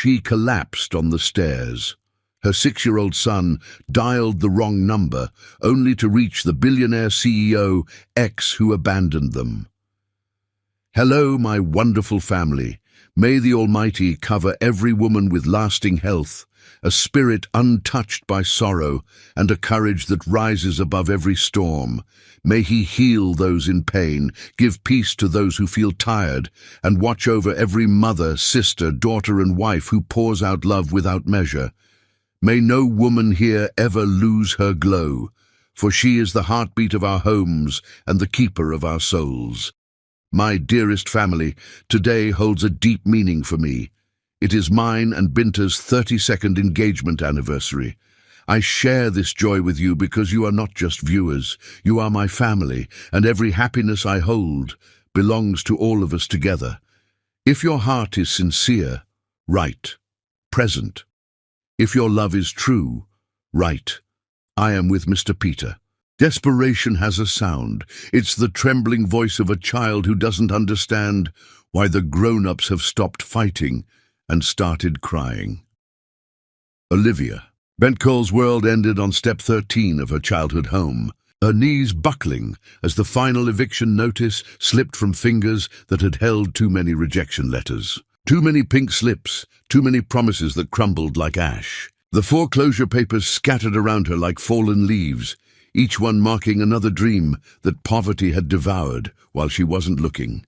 she collapsed on the stairs. Her 6-year-old son dialed the wrong number, only to reach the billionaire CEO ex who abandoned them. "Hello, my wonderful family. May the Almighty cover every woman with lasting health, a spirit untouched by sorrow, and a courage that rises above every storm. May He heal those in pain, give peace to those who feel tired, and watch over every mother, sister, daughter, and wife who pours out love without measure. May no woman here ever lose her glow, for she is the heartbeat of our homes and the keeper of our souls. My dearest family, today holds a deep meaning for me. It is mine and Binta's 32nd engagement anniversary. I share this joy with you because you are not just viewers. You are my family, and every happiness I hold belongs to all of us together. If your heart is sincere, write, present. If your love is true, write, I am with Mr. Peter. Desperation has a sound. It's the trembling voice of a child who doesn't understand why the grown-ups have stopped fighting and started crying. Olivia. Bent Cole's world ended on step 13 of her childhood home, her knees buckling as the final eviction notice slipped from fingers that had held too many rejection letters. Too many pink slips, too many promises that crumbled like ash. The foreclosure papers scattered around her like fallen leaves, each one marking another dream that poverty had devoured while she wasn't looking.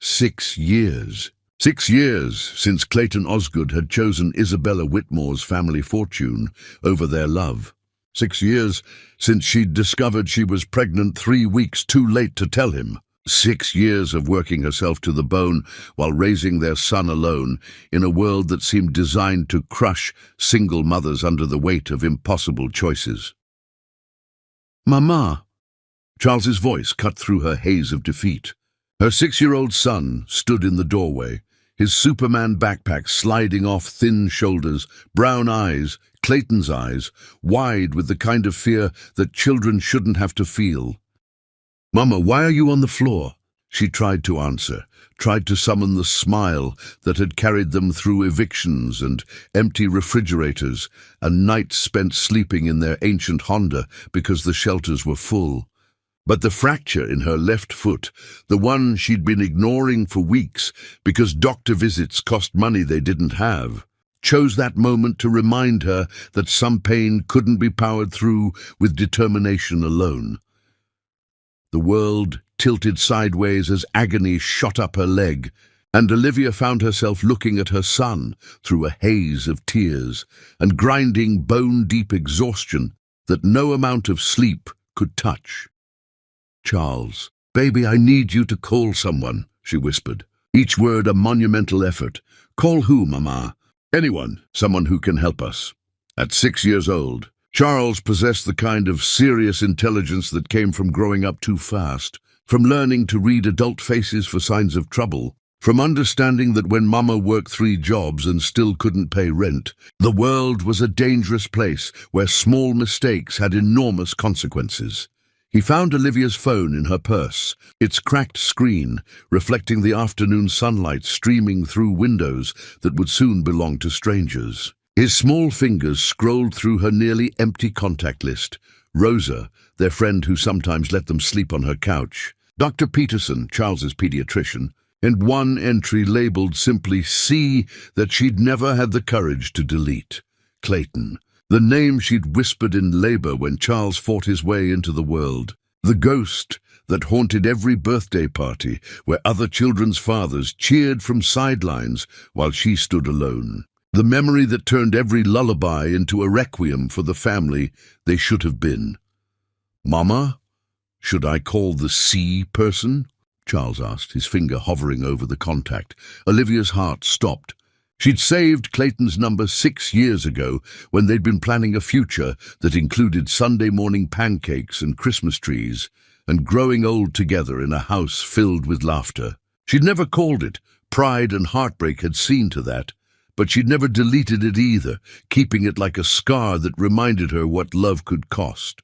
6 years. 6 years since Clayton Osgood had chosen Isabella Whitmore's family fortune over their love. 6 years since she'd discovered she was pregnant 3 weeks too late to tell him. 6 years of working herself to the bone while raising their son alone in a world that seemed designed to crush single mothers under the weight of impossible choices. "Mama!" Charles's voice cut through her haze of defeat. Her 6-year-old son stood in the doorway, his Superman backpack sliding off thin shoulders, brown eyes, Clayton's eyes, wide with the kind of fear that children shouldn't have to feel. "Mama, why are you on the floor?" She tried to answer, tried to summon the smile that had carried them through evictions and empty refrigerators and nights spent sleeping in their ancient Honda because the shelters were full. But the fracture in her left foot, the one she'd been ignoring for weeks because doctor visits cost money they didn't have, chose that moment to remind her that some pain couldn't be powered through with determination alone. The world tilted sideways as agony shot up her leg, and Olivia found herself looking at her son through a haze of tears and grinding bone-deep exhaustion that no amount of sleep could touch. "Charles, baby, I need you to call someone," she whispered, each word a monumental effort. "Call who, Mama?" "Anyone, someone who can help us." At 6 years old, Charles possessed the kind of serious intelligence that came from growing up too fast, from learning to read adult faces for signs of trouble, from understanding that when Mama worked 3 jobs and still couldn't pay rent, the world was a dangerous place where small mistakes had enormous consequences. He found Olivia's phone in her purse, its cracked screen reflecting the afternoon sunlight streaming through windows that would soon belong to strangers. His small fingers scrolled through her nearly empty contact list. Rosa, their friend who sometimes let them sleep on her couch. Dr. Peterson, Charles's pediatrician, and one entry labeled simply C that she'd never had the courage to delete. Clayton, the name she'd whispered in labor when Charles fought his way into the world. The ghost that haunted every birthday party where other children's fathers cheered from sidelines while she stood alone. The memory that turned every lullaby into a requiem for the family they should have been. "Mama, should I call the C person?" Charles asked, his finger hovering over the contact. Olivia's heart stopped. She'd saved Clayton's number 6 years ago when they'd been planning a future that included Sunday morning pancakes and Christmas trees and growing old together in a house filled with laughter. She'd never called it. Pride and heartbreak had seen to that. But she'd never deleted it either, keeping it like a scar that reminded her what love could cost.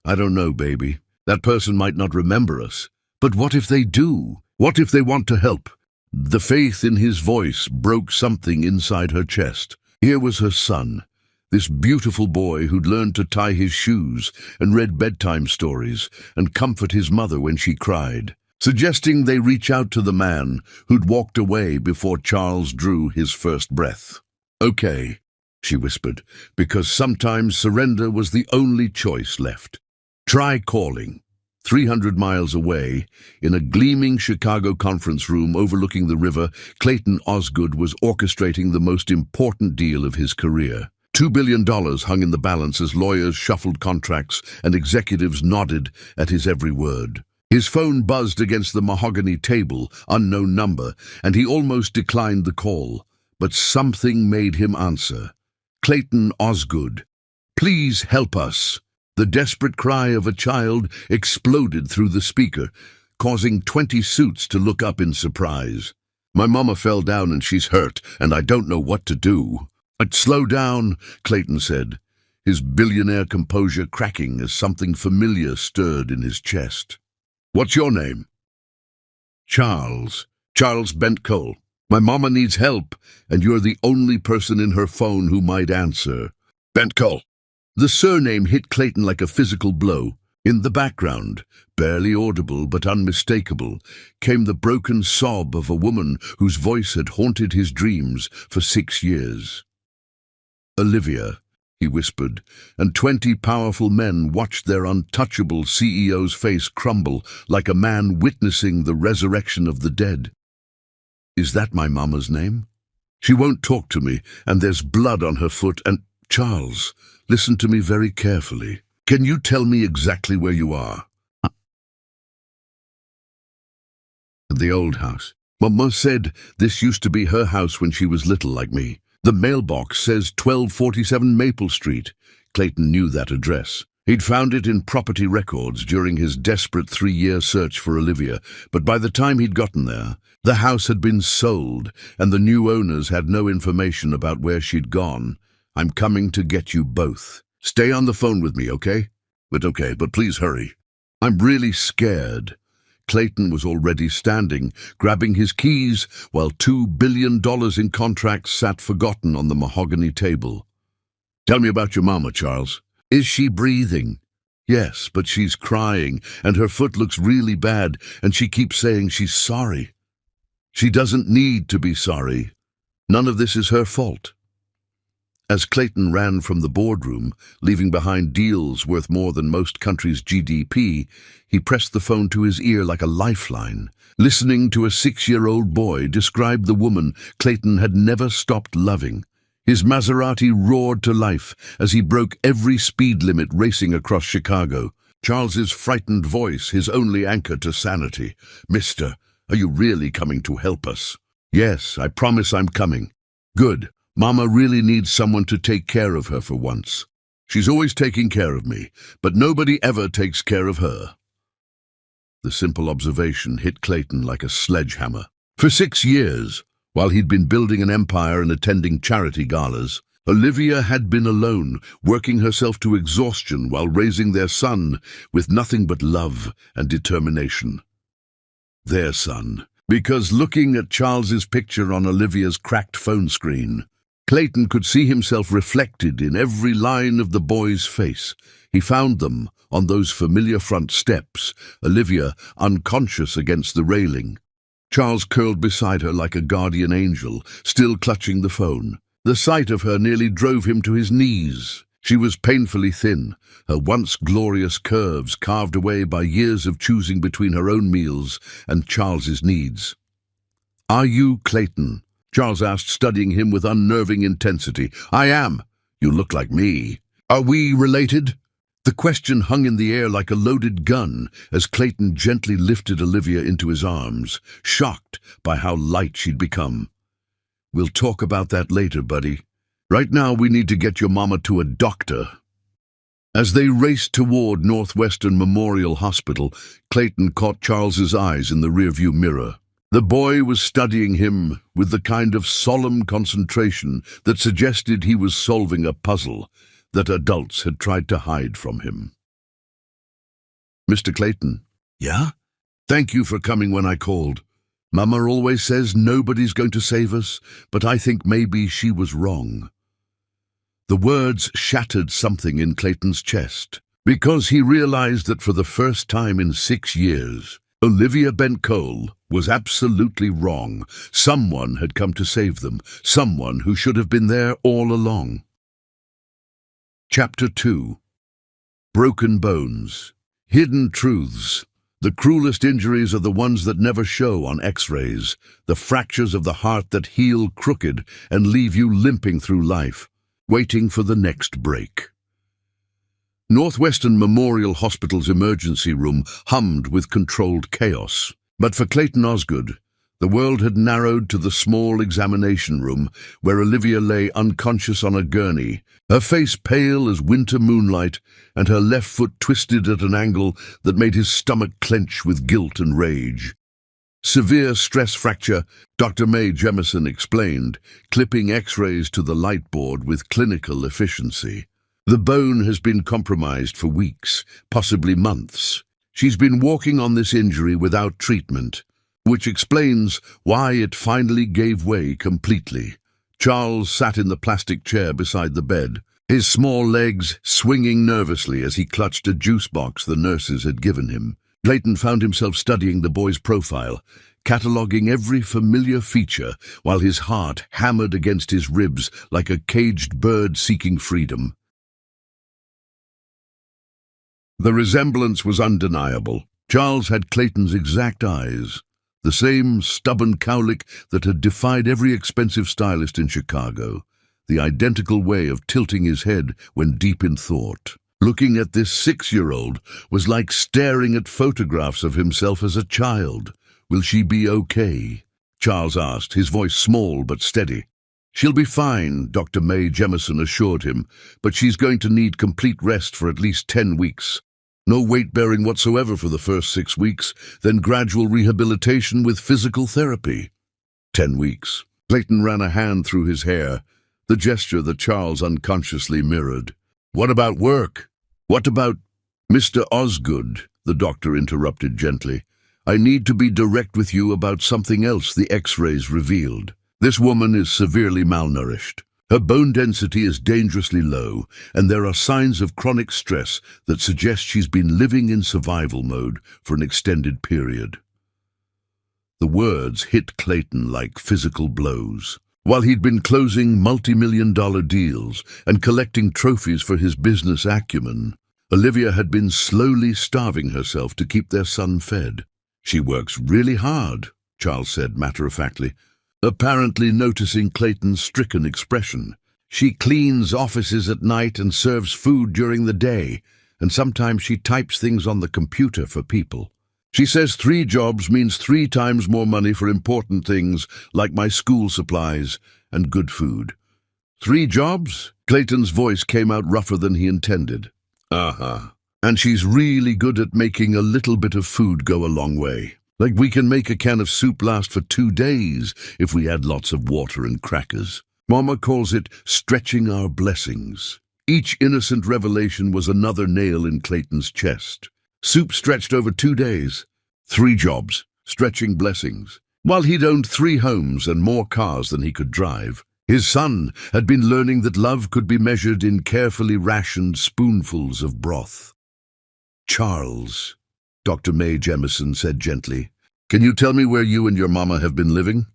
"I don't know, baby. That person might not remember us. But what if they do? What if they want to help? The faith in his voice broke something inside her chest. Here was her son, this beautiful boy who'd learned to tie his shoes and read bedtime stories and comfort his mother when she cried, suggesting they reach out to the man who'd walked away before Charles drew his first breath. "Okay," she whispered, because sometimes surrender was the only choice left. "Try calling." 300 miles away, in a gleaming Chicago conference room overlooking the river, Clayton Osgood was orchestrating the most important deal of his career. $2 billion hung in the balance as lawyers shuffled contracts and executives nodded at his every word. His phone buzzed against the mahogany table, unknown number, and he almost declined the call. But something made him answer. "Clayton Osgood, please help us." The desperate cry of a child exploded through the speaker, causing 20 suits to look up in surprise. "My mama fell down and she's hurt, and I don't know what to do." "Slow down," Clayton said, his billionaire composure cracking as something familiar stirred in his chest. "What's your name?" "Charles. Charles Bent Cole. My mama needs help, and you're the only person in her phone who might answer." "Bent Cole." The surname hit Clayton like a physical blow. In the background, barely audible but unmistakable, came the broken sob of a woman whose voice had haunted his dreams for 6 years. "Olivia," he whispered, and 20 powerful men watched their untouchable CEO's face crumble like a man witnessing the resurrection of the dead. "Is that my mama's name? She won't talk to me, and there's blood on her foot, and Charles, listen to me very carefully. Can you tell me exactly where you are?" "The old house. Mama said this used to be her house when she was little like me. The mailbox says 1247 Maple Street." Clayton knew that address. He'd found it in property records during his desperate 3-year search for Olivia, but by the time he'd gotten there, the house had been sold, and the new owners had no information about where she'd gone. "I'm coming to get you both. Stay on the phone with me, okay? But please hurry. I'm really scared." Clayton was already standing, grabbing his keys, while $2 billion in contracts sat forgotten on the mahogany table. "Tell me about your mama, Charles. Is she breathing?" "Yes, but she's crying, and her foot looks really bad, and she keeps saying she's sorry." "She doesn't need to be sorry. None of this is her fault." As Clayton ran from the boardroom, leaving behind deals worth more than most countries' GDP, he pressed the phone to his ear like a lifeline, listening to a 6-year-old boy describe the woman Clayton had never stopped loving. His Maserati roared to life as he broke every speed limit racing across Chicago. Charles's frightened voice, his only anchor to sanity. "Mister, are you really coming to help us?" "Yes, I promise I'm coming." "Good. Mama really needs someone to take care of her for once. She's always taking care of me, but nobody ever takes care of her." The simple observation hit Clayton like a sledgehammer. For 6 years, while he'd been building an empire and attending charity galas, Olivia had been alone, working herself to exhaustion while raising their son with nothing but love and determination. Their son, because looking at Charles's picture on Olivia's cracked phone screen, Clayton could see himself reflected in every line of the boy's face. He found them on those familiar front steps, Olivia unconscious against the railing. Charles curled beside her like a guardian angel, still clutching the phone. The sight of her nearly drove him to his knees. She was painfully thin, her once glorious curves carved away by years of choosing between her own meals and Charles's needs. "Are you Clayton?" Charles asked, studying him with unnerving intensity. "I am." "You look like me." "Are we related?" The question hung in the air like a loaded gun as Clayton gently lifted Olivia into his arms, shocked by how light she'd become. "We'll talk about that later, buddy. Right now we need to get your mama to a doctor." As they raced toward Northwestern Memorial Hospital, Clayton caught Charles's eyes in the rearview mirror. The boy was studying him with the kind of solemn concentration that suggested he was solving a puzzle that adults had tried to hide from him. "Mr. Clayton." "Yeah?" "Thank you for coming when I called. Mama always says nobody's going to save us, but I think maybe she was wrong. The words shattered something in Clayton's chest, because he realized that for the first time in 6 years, Olivia Bent-Cole was absolutely wrong. Someone had come to save them, someone who should have been there all along. Chapter 2. Broken Bones. Hidden Truths. The cruelest injuries are the ones that never show on X-rays, the fractures of the heart that heal crooked and leave you limping through life, waiting for the next break. Northwestern Memorial Hospital's emergency room hummed with controlled chaos. But for Clayton Osgood, the world had narrowed to the small examination room where Olivia lay unconscious on a gurney, her face pale as winter moonlight and her left foot twisted at an angle that made his stomach clench with guilt and rage. Severe stress fracture, Dr. Mae Jemison explained, clipping X-rays to the light board with clinical efficiency. The bone has been compromised for weeks, possibly months. She's been walking on this injury without treatment, which explains why it finally gave way completely. Charles sat in the plastic chair beside the bed, his small legs swinging nervously as he clutched a juice box the nurses had given him. Clayton found himself studying the boy's profile, cataloguing every familiar feature while his heart hammered against his ribs like a caged bird seeking freedom. The resemblance was undeniable. Charles had Clayton's exact eyes, the same stubborn cowlick that had defied every expensive stylist in Chicago, the identical way of tilting his head when deep in thought. Looking at this 6-year-old was like staring at photographs of himself as a child. "Will she be okay?" Charles asked, his voice small but steady. "She'll be fine," Dr. Mae Jemison assured him, "but she's going to need complete rest for at least 10 weeks. No weight-bearing whatsoever for the first 6 weeks, then gradual rehabilitation with physical therapy." 10 weeks. Clayton ran a hand through his hair, the gesture that Charles unconsciously mirrored. "What about work? What about—" "Mr. Osgood," the doctor interrupted gently, "I need to be direct with you about something else the X-rays revealed. This woman is severely malnourished. Her bone density is dangerously low, and there are signs of chronic stress that suggest she's been living in survival mode for an extended period." The words hit Clayton like physical blows. While he'd been closing multi-million-dollar deals and collecting trophies for his business acumen, Olivia had been slowly starving herself to keep their son fed. "She works really hard," Charles said matter-of-factly, apparently noticing Clayton's stricken expression. "She cleans offices at night and serves food during the day, and sometimes she types things on the computer for people. She says 3 jobs means 3 times more money for important things like my school supplies and good food." 3 jobs? Clayton's voice came out rougher than he intended. "Uh-huh. And she's really good at making a little bit of food go a long way. Like we can make a can of soup last for 2 days if we add lots of water and crackers. Mama calls it stretching our blessings." Each innocent revelation was another nail in Clayton's chest. Soup stretched over 2 days. 3 jobs, stretching blessings. While he'd owned 3 homes and more cars than he could drive, his son had been learning that love could be measured in carefully rationed spoonfuls of broth. "Charles," Dr. Mae Jemison said gently, "can you tell me where you and your mama have been living?"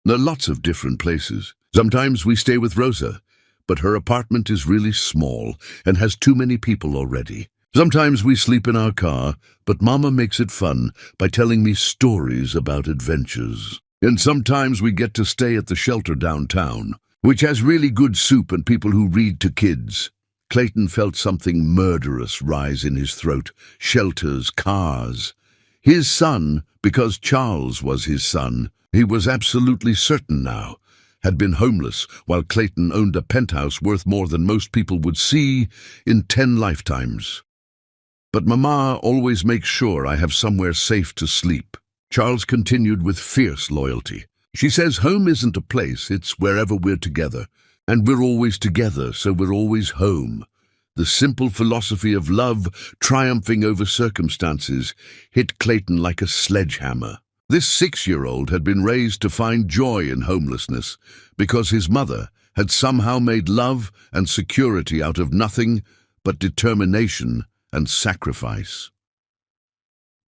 "There are lots of different places. Sometimes we stay with Rosa, but her apartment is really small and has too many people already. Sometimes we sleep in our car, but Mama makes it fun by telling me stories about adventures. And sometimes we get to stay at the shelter downtown, which has really good soup and people who read to kids." Clayton felt something murderous rise in his throat. Shelters, cars. His son, because Charles was his son, he was absolutely certain now, had been homeless while Clayton owned a penthouse worth more than most people would see in 10 lifetimes. "But Mama always makes sure I have somewhere safe to sleep," Charles continued with fierce loyalty. "She says home isn't a place, it's wherever we're together. And we're always together, so we're always home." The simple philosophy of love triumphing over circumstances hit Clayton like a sledgehammer. This 6-year-old had been raised to find joy in homelessness because his mother had somehow made love and security out of nothing but determination and sacrifice.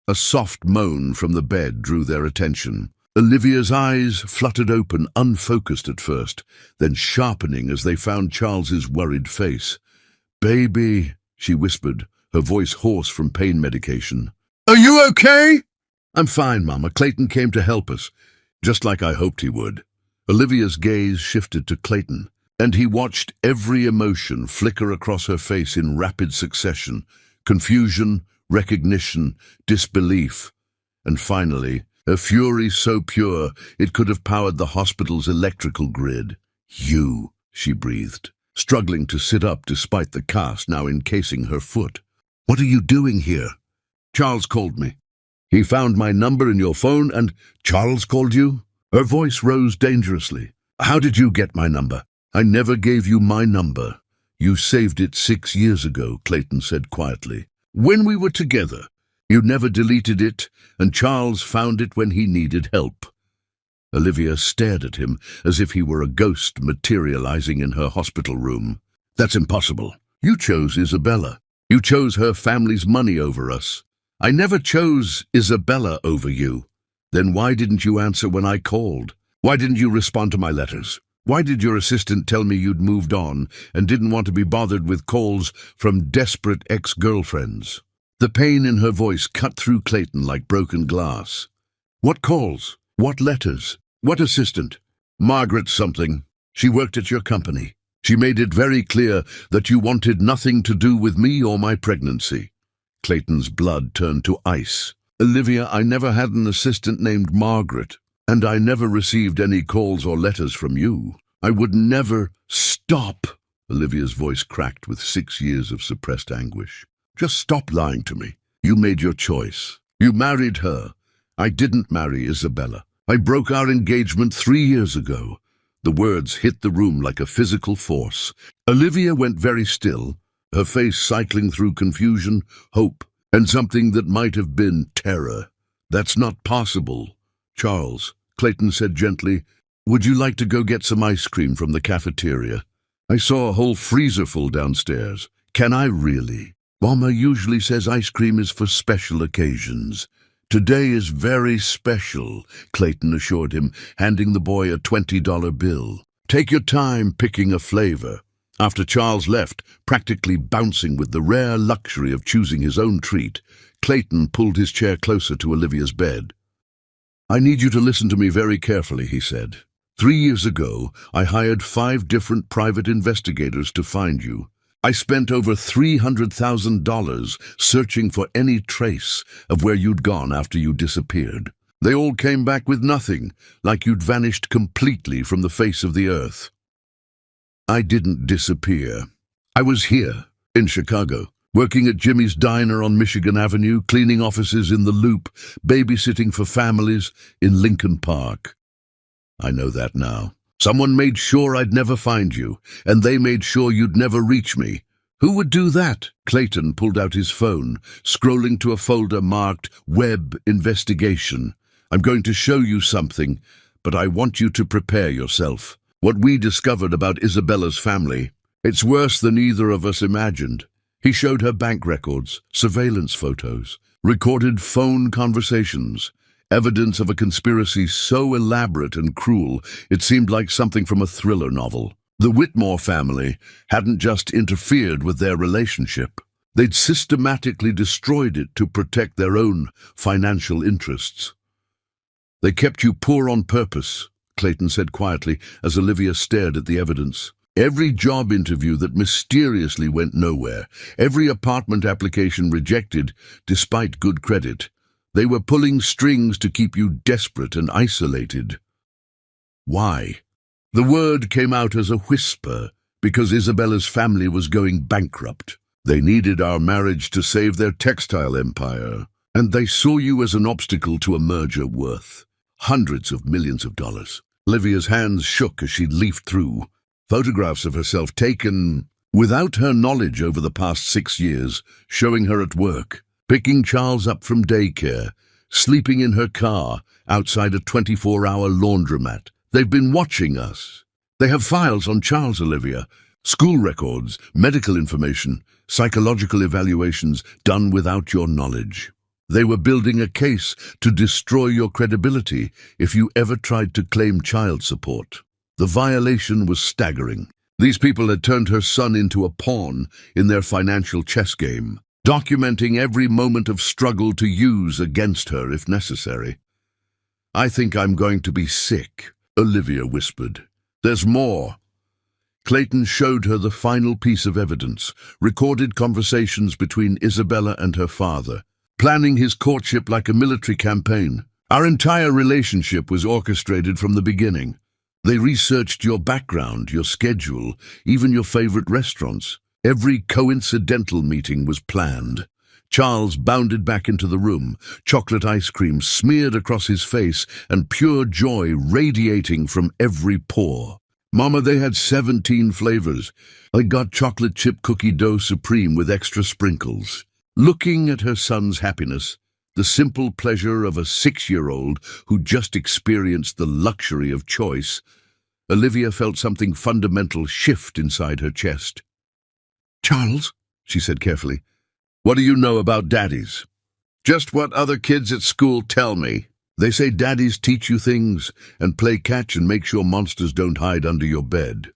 A soft moan from the bed drew their attention. Olivia's eyes fluttered open, unfocused at first, then sharpening as they found Charles's worried face. "Baby," she whispered, her voice hoarse from pain medication. "Are you okay?" "I'm fine, Mama. Clayton came to help us, just like I hoped he would." Olivia's gaze shifted to Clayton, and he watched every emotion flicker across her face in rapid succession: confusion, recognition, disbelief, and finally, a fury so pure it could have powered the hospital's electrical grid. "You," she breathed, struggling to sit up despite the cast now encasing her foot. "What are you doing here?" "Charles called me. He found my number in your phone and—" "Charles called you?" Her voice rose dangerously. "How did you get my number?" "I never gave you my number. You saved it 6 years ago," Clayton said quietly. "When we were together. You never deleted it, and Charles found it when he needed help." Olivia stared at him as if he were a ghost materializing in her hospital room. "That's impossible. You chose Isabella. You chose her family's money over us." "I never chose Isabella over you." "Then why didn't you answer when I called? Why didn't you respond to my letters? Why did your assistant tell me you'd moved on and didn't want to be bothered with calls from desperate ex-girlfriends?" The pain in her voice cut through Clayton like broken glass. "What calls? What letters? What assistant?" "Margaret something. She worked at your company. She made it very clear that you wanted nothing to do with me or my pregnancy." Clayton's blood turned to ice. "Olivia, I never had an assistant named Margaret, and I never received any calls or letters from you. I would never—" "Stop!" Olivia's voice cracked with 6 years of suppressed anguish. "Just stop lying to me. You made your choice. You married her. I didn't marry Isabella. I broke our engagement 3 years ago." The words hit the room like a physical force. Olivia went very still, her face cycling through confusion, hope, and something that might have been terror. "That's not possible." "Charles," Clayton said gently, "would you like to go get some ice cream from the cafeteria? I saw a whole freezer full downstairs. Can I really? Mama usually says ice cream is for special occasions." "Today is very special," Clayton assured him, handing the boy a $20 bill. "Take your time picking a flavor." After Charles left, practically bouncing with the rare luxury of choosing his own treat, Clayton pulled his chair closer to Olivia's bed. "I need you to listen to me very carefully," he said. 3 years ago, I hired 5 different private investigators to find you. I spent over $300,000 searching for any trace of where you'd gone after you disappeared. They all came back with nothing, like you'd vanished completely from the face of the earth. I didn't disappear. I was here, in Chicago, working at Jimmy's Diner on Michigan Avenue, cleaning offices in the Loop, babysitting for families in Lincoln Park. I know that now. Someone made sure I'd never find you, and they made sure you'd never reach me. Who would do that? Clayton pulled out his phone, scrolling to a folder marked Web Investigation. I'm going to show you something, but I want you to prepare yourself. What we discovered about Isabella's family, it's worse than either of us imagined. He showed her bank records, surveillance photos, recorded phone conversations, evidence of a conspiracy so elaborate and cruel it seemed like something from a thriller novel. The Whitmore family hadn't just interfered with their relationship. They'd systematically destroyed it to protect their own financial interests. They kept you poor on purpose, Clayton said quietly as Olivia stared at the evidence. Every job interview that mysteriously went nowhere, every apartment application rejected despite good credit. They were pulling strings to keep you desperate and isolated. Why? The word came out as a whisper because Isabella's family was going bankrupt. They needed our marriage to save their textile empire, and they saw you as an obstacle to a merger worth hundreds of millions of dollars. Olivia's hands shook as she leafed through photographs of herself taken without her knowledge over the past 6 years, showing her at work, picking Charles up from daycare, sleeping in her car outside a 24-hour laundromat. They've been watching us. They have files on Charles, Olivia. School records, medical information, psychological evaluations done without your knowledge. They were building a case to destroy your credibility if you ever tried to claim child support. The violation was staggering. These people had turned her son into a pawn in their financial chess game, documenting every moment of struggle to use against her if necessary. "I think I'm going to be sick," Olivia whispered. "There's more." Clayton showed her the final piece of evidence, recorded conversations between Isabella and her father, planning his courtship like a military campaign. "Our entire relationship was orchestrated from the beginning. They researched your background, your schedule, even your favorite restaurants. Every coincidental meeting was planned." Charles bounded back into the room, chocolate ice cream smeared across his face and pure joy radiating from every pore. "Mama, they had 17 flavors. I got chocolate chip cookie dough supreme with extra sprinkles." Looking at her son's happiness, the simple pleasure of a 6-year-old who just experienced the luxury of choice, Olivia felt something fundamental shift inside her chest. "Charles," she said carefully, "what do you know about daddies?" "Just what other kids at school tell me. They say daddies teach you things and play catch and make sure monsters don't hide under your bed.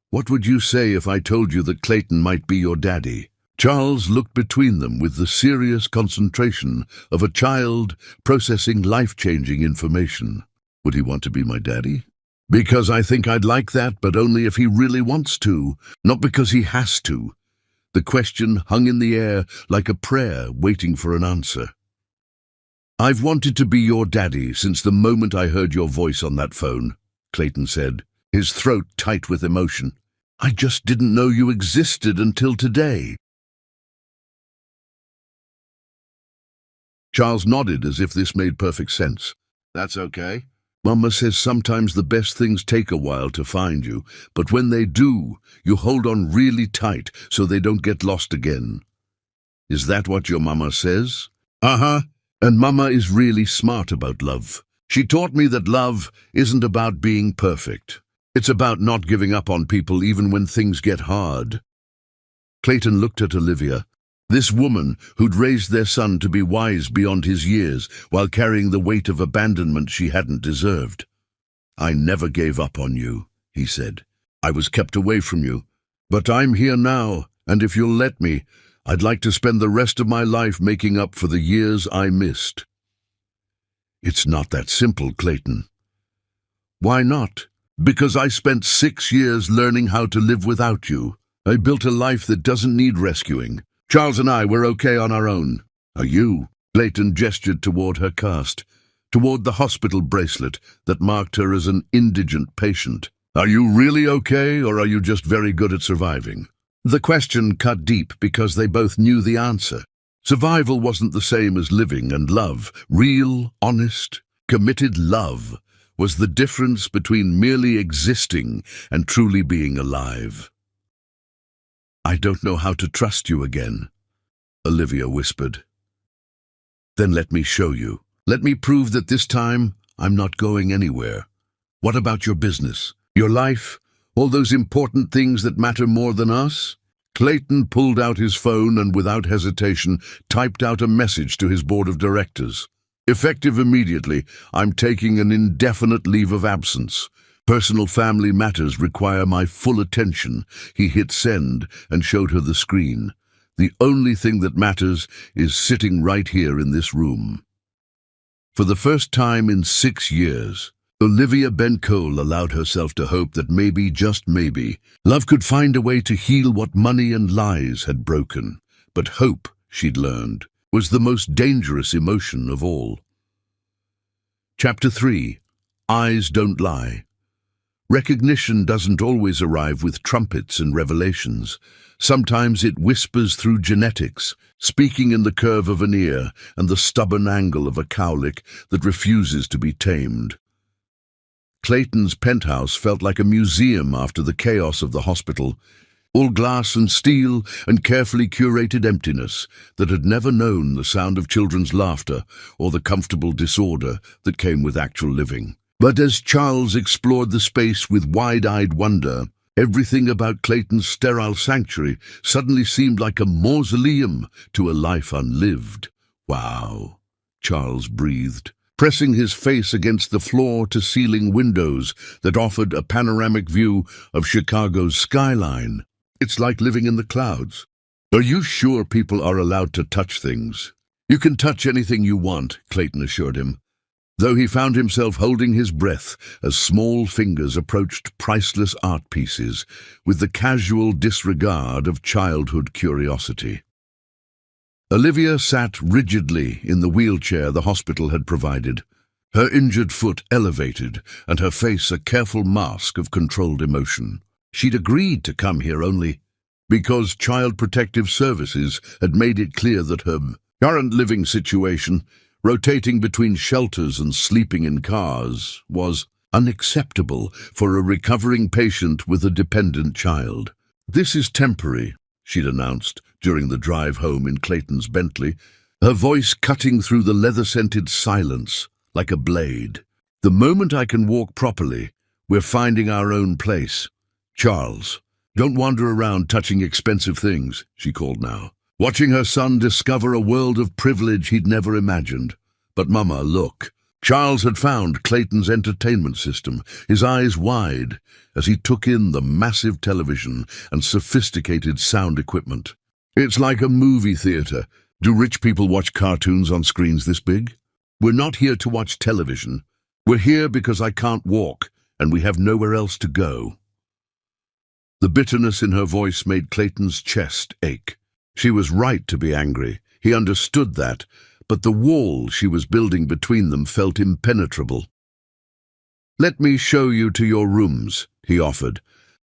What would you say if I told you that Clayton might be your daddy?" Charles looked between them with the serious concentration of a child processing life-changing information. "Would he want to be my daddy?" "Because I think I'd like that, but only if he really wants to, not because he has to." The question hung in the air like a prayer waiting for an answer. "I've wanted to be your daddy since the moment I heard your voice on that phone," Clayton said, his throat tight with emotion. "I just didn't know you existed until today." Charles nodded as if this made perfect sense. "That's okay. Mama says sometimes the best things take a while to find you, but when they do, you hold on really tight so they don't get lost again." "Is that what your mama says?" "Uh-huh. And Mama is really smart about love. She taught me that love isn't about being perfect. It's about not giving up on people even when things get hard." Clayton looked at Olivia. This woman who'd raised their son to be wise beyond his years while carrying the weight of abandonment she hadn't deserved. "I never gave up on you," he said. "I was kept away from you. But I'm here now, and if you'll let me, I'd like to spend the rest of my life making up for the years I missed." "It's not that simple, Clayton." "Why not?" "Because I spent 6 years learning how to live without you. I built a life that doesn't need rescuing. Charles and I were okay on our own." "Are you?" Clayton gestured toward her cast, toward the hospital bracelet that marked her as an indigent patient. "Are you really okay, or are you just very good at surviving?" The question cut deep because they both knew the answer. Survival wasn't the same as living, and love, real, honest, committed love, was the difference between merely existing and truly being alive. "I don't know how to trust you again," Olivia whispered. "Then let me show you. Let me prove that this time I'm not going anywhere. What about your business, your life, all those important things that matter more than us?" Clayton pulled out his phone and without hesitation typed out a message to his board of directors. "Effective immediately, I'm taking an indefinite leave of absence. Personal family matters require my full attention." He hit send and showed her the screen. "The only thing that matters is sitting right here in this room." For the first time in 6 years, Olivia Bencole allowed herself to hope that maybe, just maybe, love could find a way to heal what money and lies had broken. But hope, she'd learned, was the most dangerous emotion of all. Chapter 3. Eyes Don't Lie. Recognition doesn't always arrive with trumpets and revelations. Sometimes it whispers through genetics, speaking in the curve of an ear and the stubborn angle of a cowlick that refuses to be tamed. Clayton's penthouse felt like a museum after the chaos of the hospital. all glass and steel and carefully curated emptiness that had never known the sound of children's laughter or the comfortable disorder that came with actual living. But as Charles explored the space with wide-eyed wonder, everything about Clayton's sterile sanctuary suddenly seemed like a mausoleum to a life unlived. "Wow," Charles breathed, pressing his face against the floor-to-ceiling windows that offered a panoramic view of Chicago's skyline. "It's like living in the clouds." "Are you sure people are allowed to touch things?" "You can touch anything you want," Clayton assured him, though he found himself holding his breath as small fingers approached priceless art pieces with the casual disregard of childhood curiosity. Olivia sat rigidly in the wheelchair the hospital had provided, her injured foot elevated and her face a careful mask of controlled emotion. She'd agreed to come here only because Child Protective Services had made it clear that her current living situation, rotating between shelters and sleeping in cars, was unacceptable for a recovering patient with a dependent child. "This is temporary," she'd announced during the drive home in Clayton's Bentley, her voice cutting through the leather-scented silence like a blade. "The moment I can walk properly, we're finding our own place. Charles, don't wander around touching expensive things," she called now, watching her son discover a world of privilege he'd never imagined. "But Mama, look." Charles had found Clayton's entertainment system, his eyes wide as he took in the massive television and sophisticated sound equipment. "It's like a movie theater. Do rich people watch cartoons on screens this big? We're not here to watch television. We're here because I can't walk, and we have nowhere else to go." The bitterness in her voice made Clayton's chest ache. She was right to be angry. He understood that, but the wall she was building between them felt impenetrable. "Let me show you to your rooms," he offered,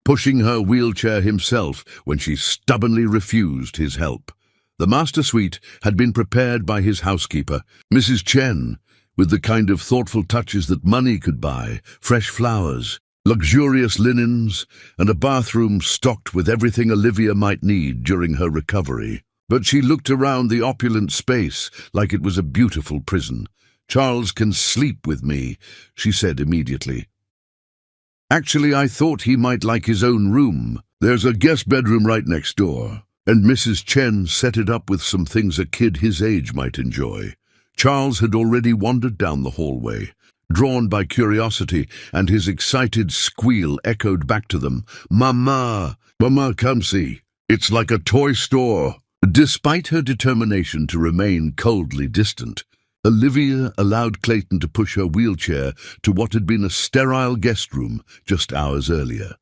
pushing her wheelchair himself when she stubbornly refused his help. The master suite had been prepared by his housekeeper, Mrs. Chen, with the kind of thoughtful touches that money could buy: fresh flowers, luxurious linens, and a bathroom stocked with everything Olivia might need during her recovery. But she looked around the opulent space like it was a beautiful prison. "Charles can sleep with me," she said immediately. "Actually, I thought he might like his own room. There's a guest bedroom right next door." And Mrs. Chen set it up with some things a kid his age might enjoy. Charles had already wandered down the hallway, drawn by curiosity, and his excited squeal echoed back to them. "Mama! Mama, come see. It's like a toy store." Despite her determination to remain coldly distant, Olivia allowed Clayton to push her wheelchair to what had been a sterile guest room just hours earlier.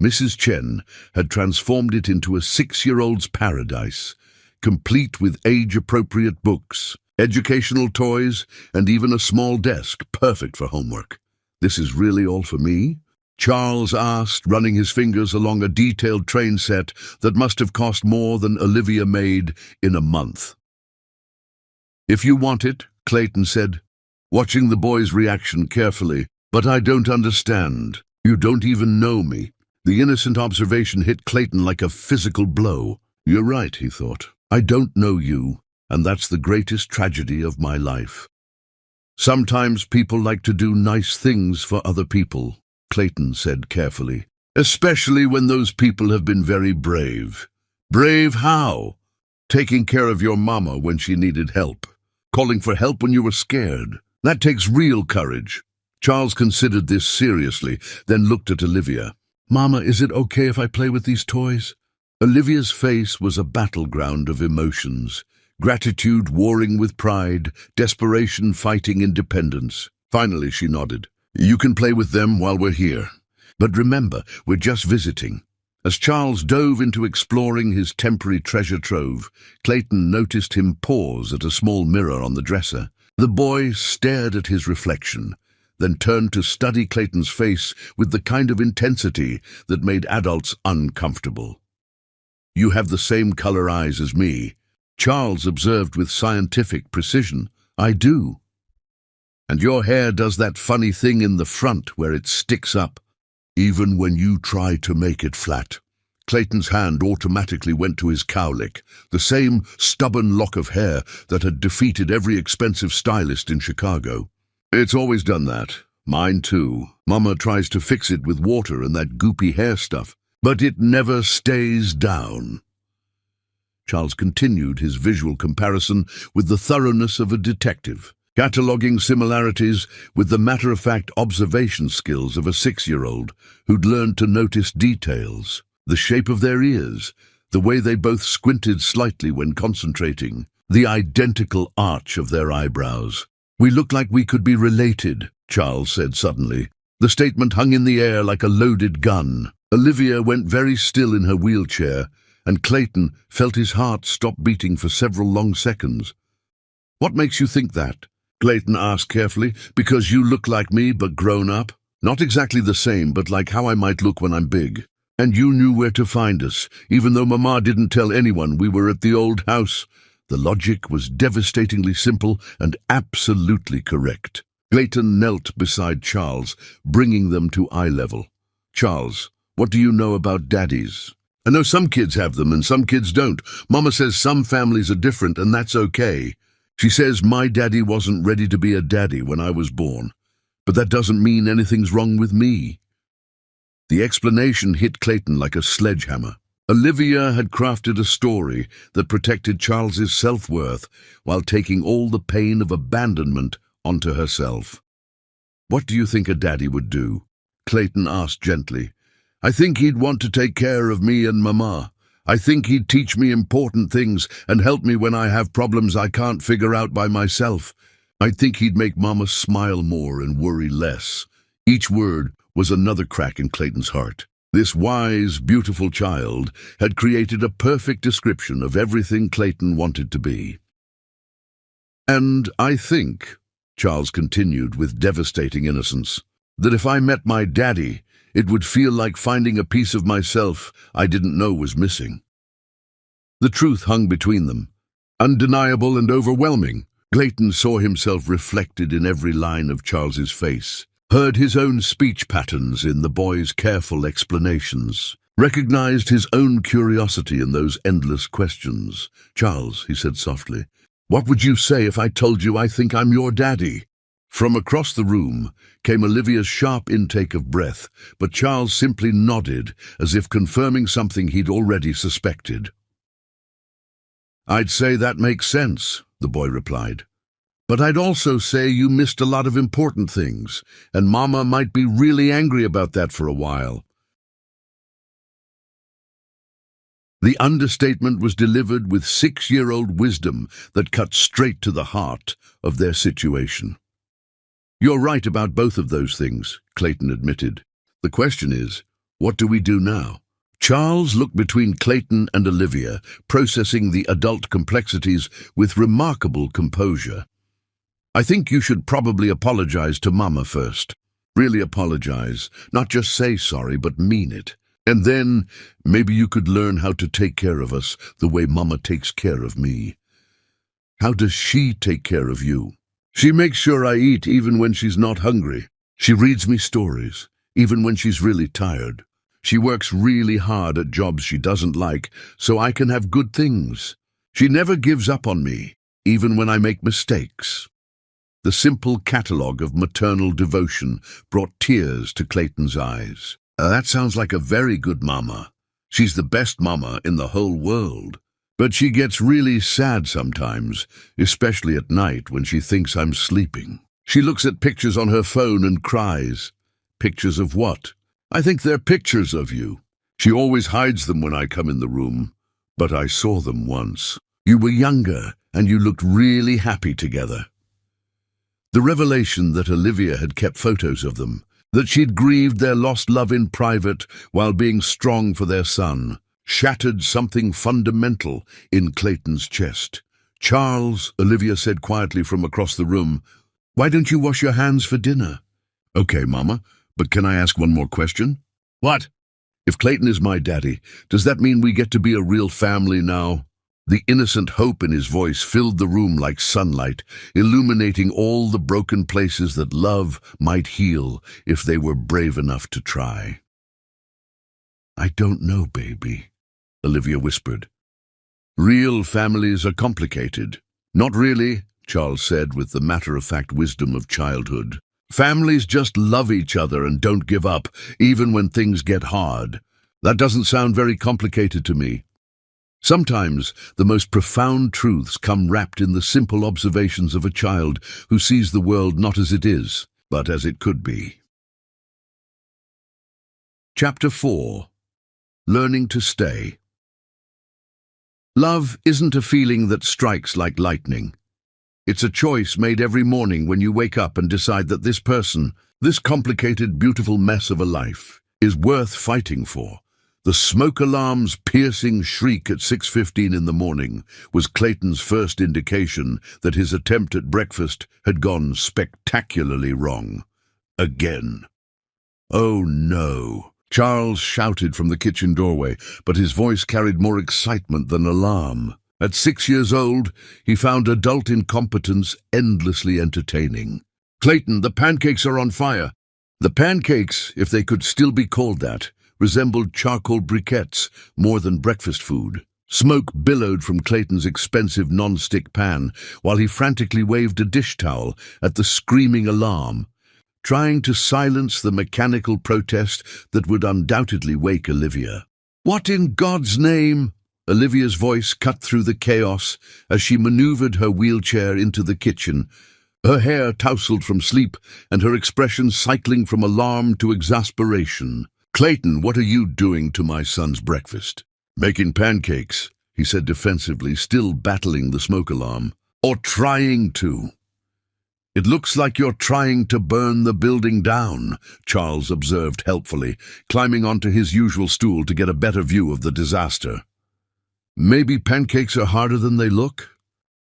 Mrs. Chen had transformed it into a 6-year-old's paradise, complete with age-appropriate books, educational toys, and even a small desk perfect for homework. "This is really all for me?" Charles asked, running his fingers along a detailed train set that must have cost more than Olivia made in a month. "If you want it," Clayton said, watching the boy's reaction carefully. "But I don't understand. You don't even know me." The innocent observation hit Clayton like a physical blow. "You're right," he thought. "I don't know you, and that's the greatest tragedy of my life. Sometimes people like to do nice things for other people," Clayton said carefully, "especially when those people have been very brave." "Brave how?" "Taking care of your mama when she needed help. Calling for help when you were scared. That takes real courage." Charles considered this seriously, then looked at Olivia. "Mama, is it okay if I play with these toys?" Olivia's face was a battleground of emotions, gratitude warring with pride, desperation fighting independence. Finally, she nodded. "You can play with them while we're here. But remember, we're just visiting." As Charles dove into exploring his temporary treasure trove, Clayton noticed him pause at a small mirror on the dresser. The boy stared at his reflection, then turned to study Clayton's face with the kind of intensity that made adults uncomfortable. "You have the same color eyes as me," Charles observed with scientific precision. "I do. And your hair does that funny thing in the front where it sticks up, even when you try to make it flat." Clayton's hand automatically went to his cowlick, the same stubborn lock of hair that had defeated every expensive stylist in Chicago. It's always done that. Mine too. Mama tries to fix it with water and that goopy hair stuff, but it never stays down. Charles continued his visual comparison with the thoroughness of a detective, cataloguing similarities with the matter-of-fact observation skills of a 6-year-old who'd learned to notice details, the shape of their ears, the way they both squinted slightly when concentrating, the identical arch of their eyebrows. "We look like we could be related," Charles said suddenly. The statement hung in the air like a loaded gun. Olivia went very still in her wheelchair, and Clayton felt his heart stop beating for several long seconds. "What makes you think that?" Clayton asked carefully. "Because you look like me, but grown up? Not exactly the same, but like how I might look when I'm big. And you knew where to find us, even though Mama didn't tell anyone we were at the old house." The logic was devastatingly simple and absolutely correct. Clayton knelt beside Charles, bringing them to eye level. "Charles, what do you know about daddies? I know some kids have them and some kids don't. Mama says some families are different and that's okay. She says my daddy wasn't ready to be a daddy when I was born. But that doesn't mean anything's wrong with me." The explanation hit Clayton like a sledgehammer. Olivia had crafted a story that protected Charles's self-worth while taking all the pain of abandonment onto herself. "What do you think a daddy would do?" Clayton asked gently. "I think he'd want to take care of me and Mama. I think he'd teach me important things and help me when I have problems I can't figure out by myself. I think he'd make Mama smile more and worry less." Each word was another crack in Clayton's heart. This wise, beautiful child had created a perfect description of everything Clayton wanted to be. "And I think," Charles continued with devastating innocence, "that if I met my daddy, it would feel like finding a piece of myself I didn't know was missing." The truth hung between them, undeniable and overwhelming. Clayton saw himself reflected in every line of Charles's face, heard his own speech patterns in the boy's careful explanations, recognized his own curiosity in those endless questions. "Charles," he said softly, "what would you say if I told you I think I'm your daddy?" From across the room came Olivia's sharp intake of breath, but Charles simply nodded as if confirming something he'd already suspected. "I'd say that makes sense," the boy replied. "But I'd also say you missed a lot of important things, and Mama might be really angry about that for a while." The understatement was delivered with 6-year-old wisdom that cut straight to the heart of their situation. "You're right about both of those things," Clayton admitted. "The question is, what do we do now?" Charles looked between Clayton and Olivia, processing the adult complexities with remarkable composure. "I think you should probably apologize to Mama first. Really apologize. Not just say sorry, but mean it. And then maybe you could learn how to take care of us the way Mama takes care of me." "How does she take care of you?" "She makes sure I eat even when she's not hungry. She reads me stories, even when she's really tired. She works really hard at jobs she doesn't like, so I can have good things. She never gives up on me, even when I make mistakes." The simple catalogue of maternal devotion brought tears to Clayton's eyes. "That sounds like a very good mama. She's the best mama in the whole world. But she gets really sad sometimes, especially at night when she thinks I'm sleeping. She looks at pictures on her phone and cries." "Pictures of what?" "I think they're pictures of you. She always hides them when I come in the room, but I saw them once. You were younger, and you looked really happy together." The revelation that Olivia had kept photos of them, that she'd grieved their lost love in private while being strong for their son, shattered something fundamental in Clayton's chest. "Charles," Olivia said quietly from across the room, "why don't you wash your hands for dinner?" "Okay, Mama, but can I ask one more question?" "What?" "If Clayton is my daddy, does that mean we get to be a real family now?" The innocent hope in his voice filled the room like sunlight, illuminating all the broken places that love might heal if they were brave enough to try. I don't know, baby, Olivia whispered. Real families are complicated. Not really, Charles said with the matter-of-fact wisdom of childhood. Families just love each other and don't give up, even when things get hard. That doesn't sound very complicated to me. Sometimes the most profound truths come wrapped in the simple observations of a child who sees the world not as it is, but as it could be. Chapter 4. Learning to Stay. Love isn't a feeling that strikes like lightning. It's a choice made every morning when you wake up and decide that this person, this complicated, beautiful mess of a life, is worth fighting for. The smoke alarm's piercing shriek at 6:15 in the morning was Clayton's first indication that his attempt at breakfast had gone spectacularly wrong. Again. Oh no! Charles shouted from the kitchen doorway, but his voice carried more excitement than alarm. At 6 years old, he found adult incompetence endlessly entertaining. Clayton, the pancakes are on fire. The pancakes, if they could still be called that, resembled charcoal briquettes more than breakfast food. Smoke billowed from Clayton's expensive non-stick pan while he frantically waved a dish towel at the screaming alarm, trying to silence the mechanical protest that would undoubtedly wake Olivia. What in God's name? Olivia's voice cut through the chaos as she maneuvered her wheelchair into the kitchen, her hair tousled from sleep and her expression cycling from alarm to exasperation. Clayton, what are you doing to my son's breakfast? Making pancakes, he said defensively, still battling the smoke alarm. Or trying to. It looks like you're trying to burn the building down, Charles observed helpfully, climbing onto his usual stool to get a better view of the disaster. Maybe pancakes are harder than they look?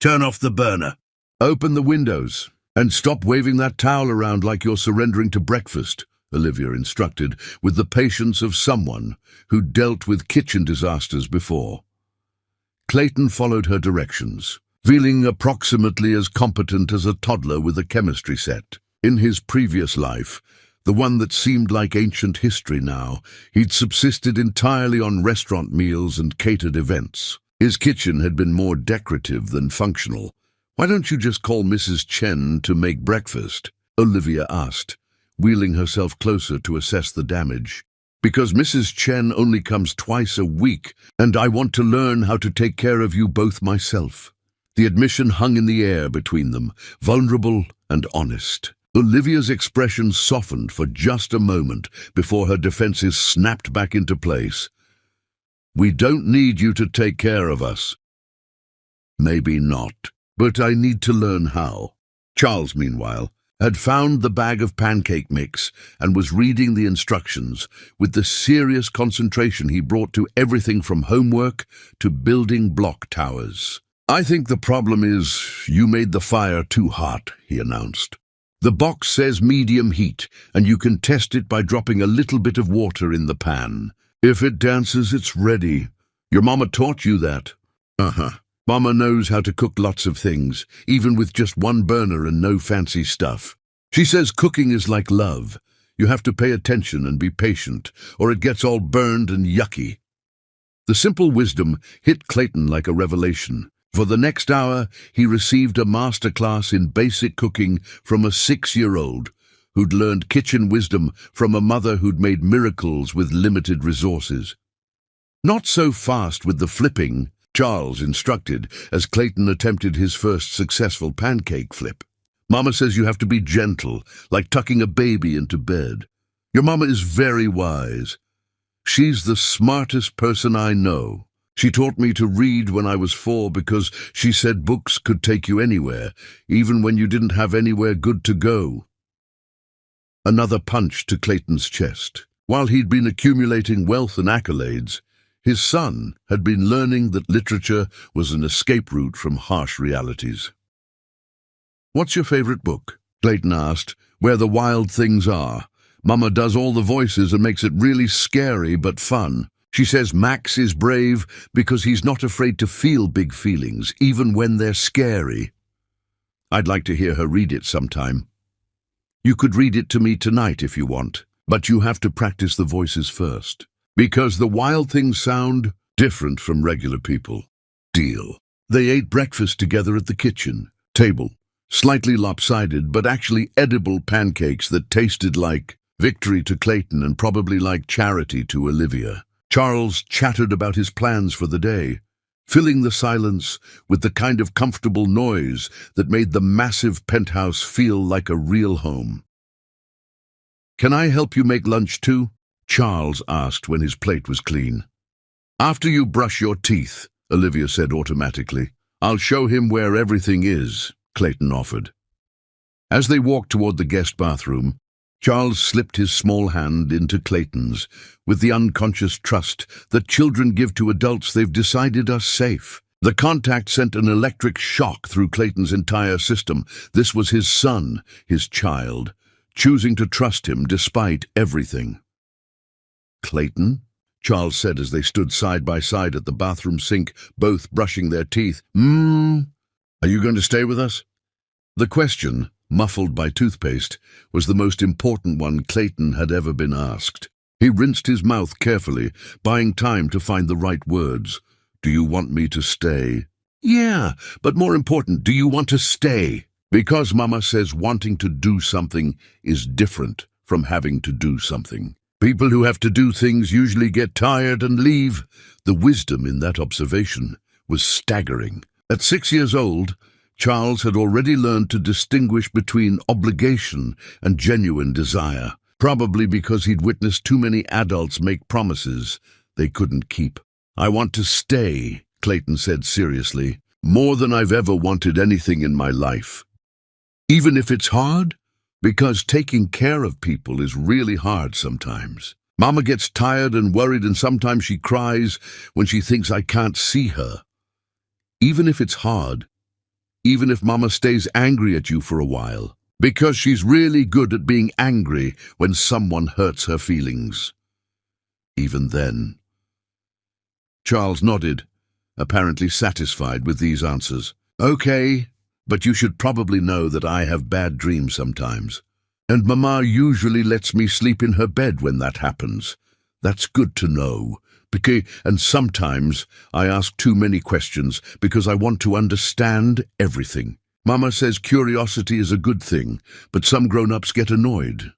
Turn off the burner. Open the windows and stop waving that towel around like you're surrendering to breakfast, Olivia instructed, with the patience of someone who dealt with kitchen disasters before. Clayton followed her directions, feeling approximately as competent as a toddler with a chemistry set. In his previous life, the one that seemed like ancient history now, he'd subsisted entirely on restaurant meals and catered events. His kitchen had been more decorative than functional. Why don't you just call Mrs. Chen to make breakfast? Olivia asked, wheeling herself closer to assess the damage. Because Mrs. Chen only comes twice a week, and I want to learn how to take care of you both myself. The admission hung in the air between them, vulnerable and honest. Olivia's expression softened for just a moment before her defenses snapped back into place. We don't need you to take care of us. Maybe not, but I need to learn how. Charles, meanwhile, had found the bag of pancake mix and was reading the instructions with the serious concentration he brought to everything from homework to building block towers. I think the problem is you made the fire too hot, he announced. The box says medium heat, and you can test it by dropping a little bit of water in the pan. If it dances, it's ready. Your mama taught you that. Uh-huh. Mama knows how to cook lots of things, even with just one burner and no fancy stuff. She says cooking is like love. You have to pay attention and be patient, or it gets all burned and yucky. The simple wisdom hit Clayton like a revelation. For the next hour, he received a masterclass in basic cooking from a 6-year-old who'd learned kitchen wisdom from a mother who'd made miracles with limited resources. Not so fast with the flipping, Charles instructed as Clayton attempted his first successful pancake flip. Mama says you have to be gentle, like tucking a baby into bed. Your mama is very wise. She's the smartest person I know. She taught me to read when I was 4 because she said books could take you anywhere, even when you didn't have anywhere good to go. Another punch to Clayton's chest. While he'd been accumulating wealth and accolades, his son had been learning that literature was an escape route from harsh realities. What's your favorite book? Clayton asked. Where the Wild Things Are. Mama does all the voices and makes it really scary but fun. She says Max is brave because he's not afraid to feel big feelings, even when they're scary. I'd like to hear her read it sometime. You could read it to me tonight if you want, but you have to practice the voices first. Because the wild things sound different from regular people. Deal. They ate breakfast together at the kitchen table. Slightly lopsided, but actually edible pancakes that tasted like victory to Clayton and probably like charity to Olivia. Charles chattered about his plans for the day, filling the silence with the kind of comfortable noise that made the massive penthouse feel like a real home. "Can I help you make lunch too?" Charles asked when his plate was clean. "After you brush your teeth," Olivia said automatically. "I'll show him where everything is," Clayton offered. As they walked toward the guest bathroom, Charles slipped his small hand into Clayton's with the unconscious trust that children give to adults they've decided are safe. The contact sent an electric shock through Clayton's entire system. This was his son, his child, choosing to trust him despite everything. "Clayton?" Charles said as they stood side by side at the bathroom sink, both brushing their teeth. Are you going to stay with us?" The question, muffled by toothpaste, was the most important one Clayton had ever been asked. He rinsed his mouth carefully, buying time to find the right words. "Do you want me to stay?" "Yeah, but more important, do you want to stay?" Because Mama says wanting to do something is different from having to do something. People who have to do things usually get tired and leave. The wisdom in that observation was staggering. At 6 years old, Charles had already learned to distinguish between obligation and genuine desire, probably because he'd witnessed too many adults make promises they couldn't keep. "I want to stay," Clayton said seriously, "more than I've ever wanted anything in my life. Even if it's hard, because taking care of people is really hard sometimes. Mama gets tired and worried, and sometimes she cries when she thinks I can't see her. Even if it's hard, even if Mama stays angry at you for a while, because she's really good at being angry when someone hurts her feelings. Even then." Charles nodded, apparently satisfied with these answers. "Okay, but you should probably know that I have bad dreams sometimes. And Mama usually lets me sleep in her bed when that happens. That's good to know. And sometimes I ask too many questions because I want to understand everything. Mama says curiosity is a good thing, but some grown-ups get annoyed."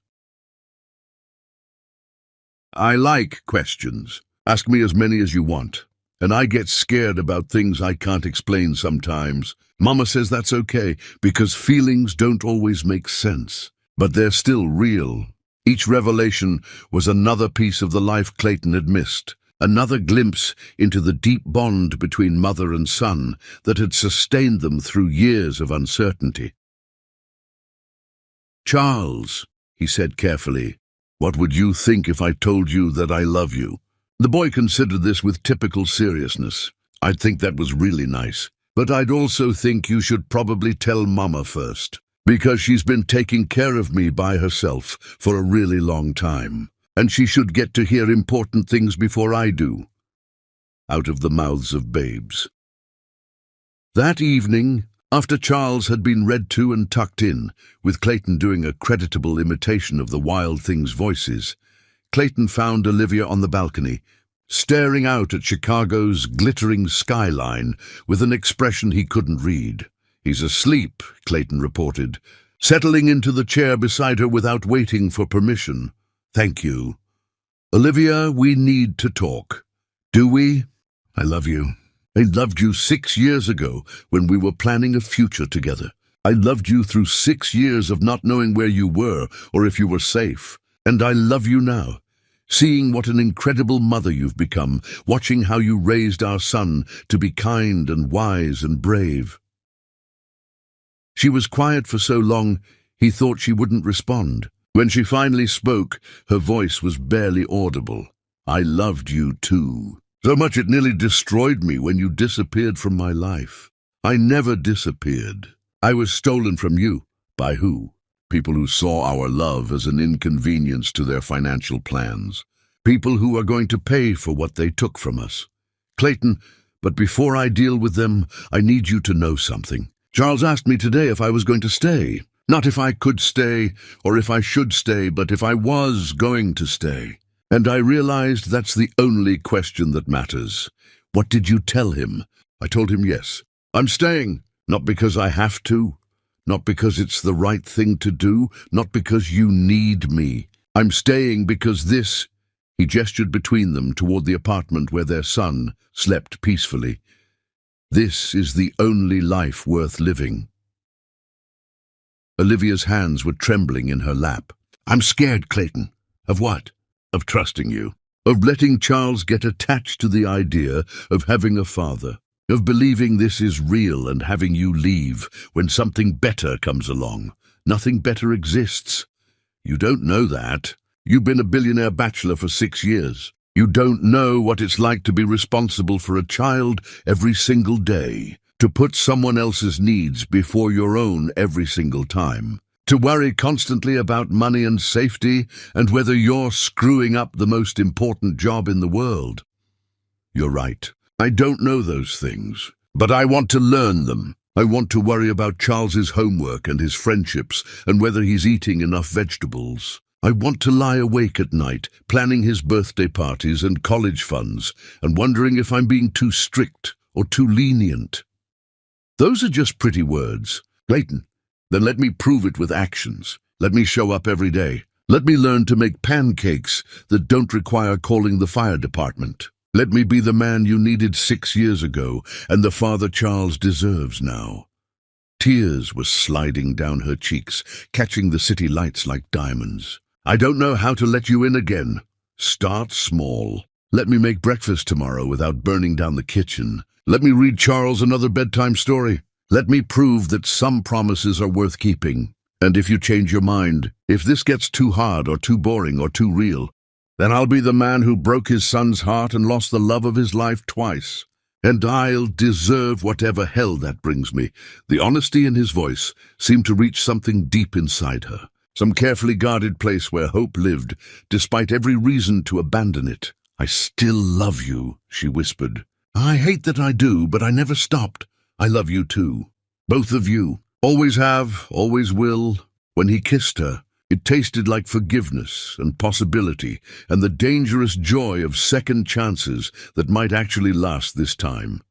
"I like questions. Ask me as many as you want. And I get scared about things I can't explain sometimes. Mama says that's okay, because feelings don't always make sense. But they're still real." Each revelation was another piece of the life Clayton had missed, another glimpse into the deep bond between mother and son that had sustained them through years of uncertainty. "Charles," he said carefully, "what would you think if I told you that I love you?" The boy considered this with typical seriousness. "I'd think that was really nice. But I'd also think you should probably tell Mama first, because she's been taking care of me by herself for a really long time, and she should get to hear important things before I do." Out of the mouths of babes. That evening, after Charles had been read to and tucked in, with Clayton doing a creditable imitation of the Wild Things' voices, Clayton found Olivia on the balcony, staring out at Chicago's glittering skyline with an expression he couldn't read. "He's asleep," Clayton reported, settling into the chair beside her without waiting for permission. "Thank you. Olivia, we need to talk. Do we? I love you. I loved you 6 years ago when we were planning a future together. I loved you through 6 years of not knowing where you were or if you were safe. And I love you now, seeing what an incredible mother you've become, watching how you raised our son to be kind and wise and brave." She was quiet for so long, he thought she wouldn't respond. When she finally spoke, her voice was barely audible. "I loved you too. So much it nearly destroyed me when you disappeared from my life. I never disappeared. I was stolen from you. By who? People who saw our love as an inconvenience to their financial plans. People who are going to pay for what they took from us. Clayton, but before I deal with them, I need you to know something. Charles asked me today if I was going to stay. Not if I could stay or if I should stay, but if I was going to stay. And I realized that's the only question that matters. What did you tell him? I told him yes. I'm staying, not because I have to, not because it's the right thing to do, not because you need me. I'm staying because this, he gestured between them toward the apartment where their son slept peacefully. This is the only life worth living. Olivia's hands were trembling in her lap. I'm scared, Clayton. Of what? Of trusting you. Of letting Charles get attached to the idea of having a father. Of believing this is real and having you leave when something better comes along. Nothing better exists. You don't know that. You've been a billionaire bachelor for 6 years. You don't know what it's like to be responsible for a child every single day, to put someone else's needs before your own every single time, to worry constantly about money and safety and whether you're screwing up the most important job in the world. You're right. I don't know those things, but I want to learn them. I want to worry about Charles's homework and his friendships and whether he's eating enough vegetables. I want to lie awake at night, planning his birthday parties and college funds, and wondering if I'm being too strict or too lenient. Those are just pretty words. Clayton, then let me prove it with actions. Let me show up every day. Let me learn to make pancakes that don't require calling the fire department. Let me be the man you needed 6 years ago and the father Charles deserves now. Tears were sliding down her cheeks, catching the city lights like diamonds. I don't know how to let you in again. Start small. Let me make breakfast tomorrow without burning down the kitchen. Let me read Charles another bedtime story. Let me prove that some promises are worth keeping. And if you change your mind, if this gets too hard or too boring or too real, then I'll be the man who broke his son's heart and lost the love of his life twice. And I'll deserve whatever hell that brings me. The honesty in his voice seemed to reach something deep inside her. Some carefully guarded place where hope lived, despite every reason to abandon it. I still love you, she whispered. I hate that I do, but I never stopped. I love you too. Both of you. Always have, always will. When he kissed her, it tasted like forgiveness and possibility and the dangerous joy of second chances that might actually last this time.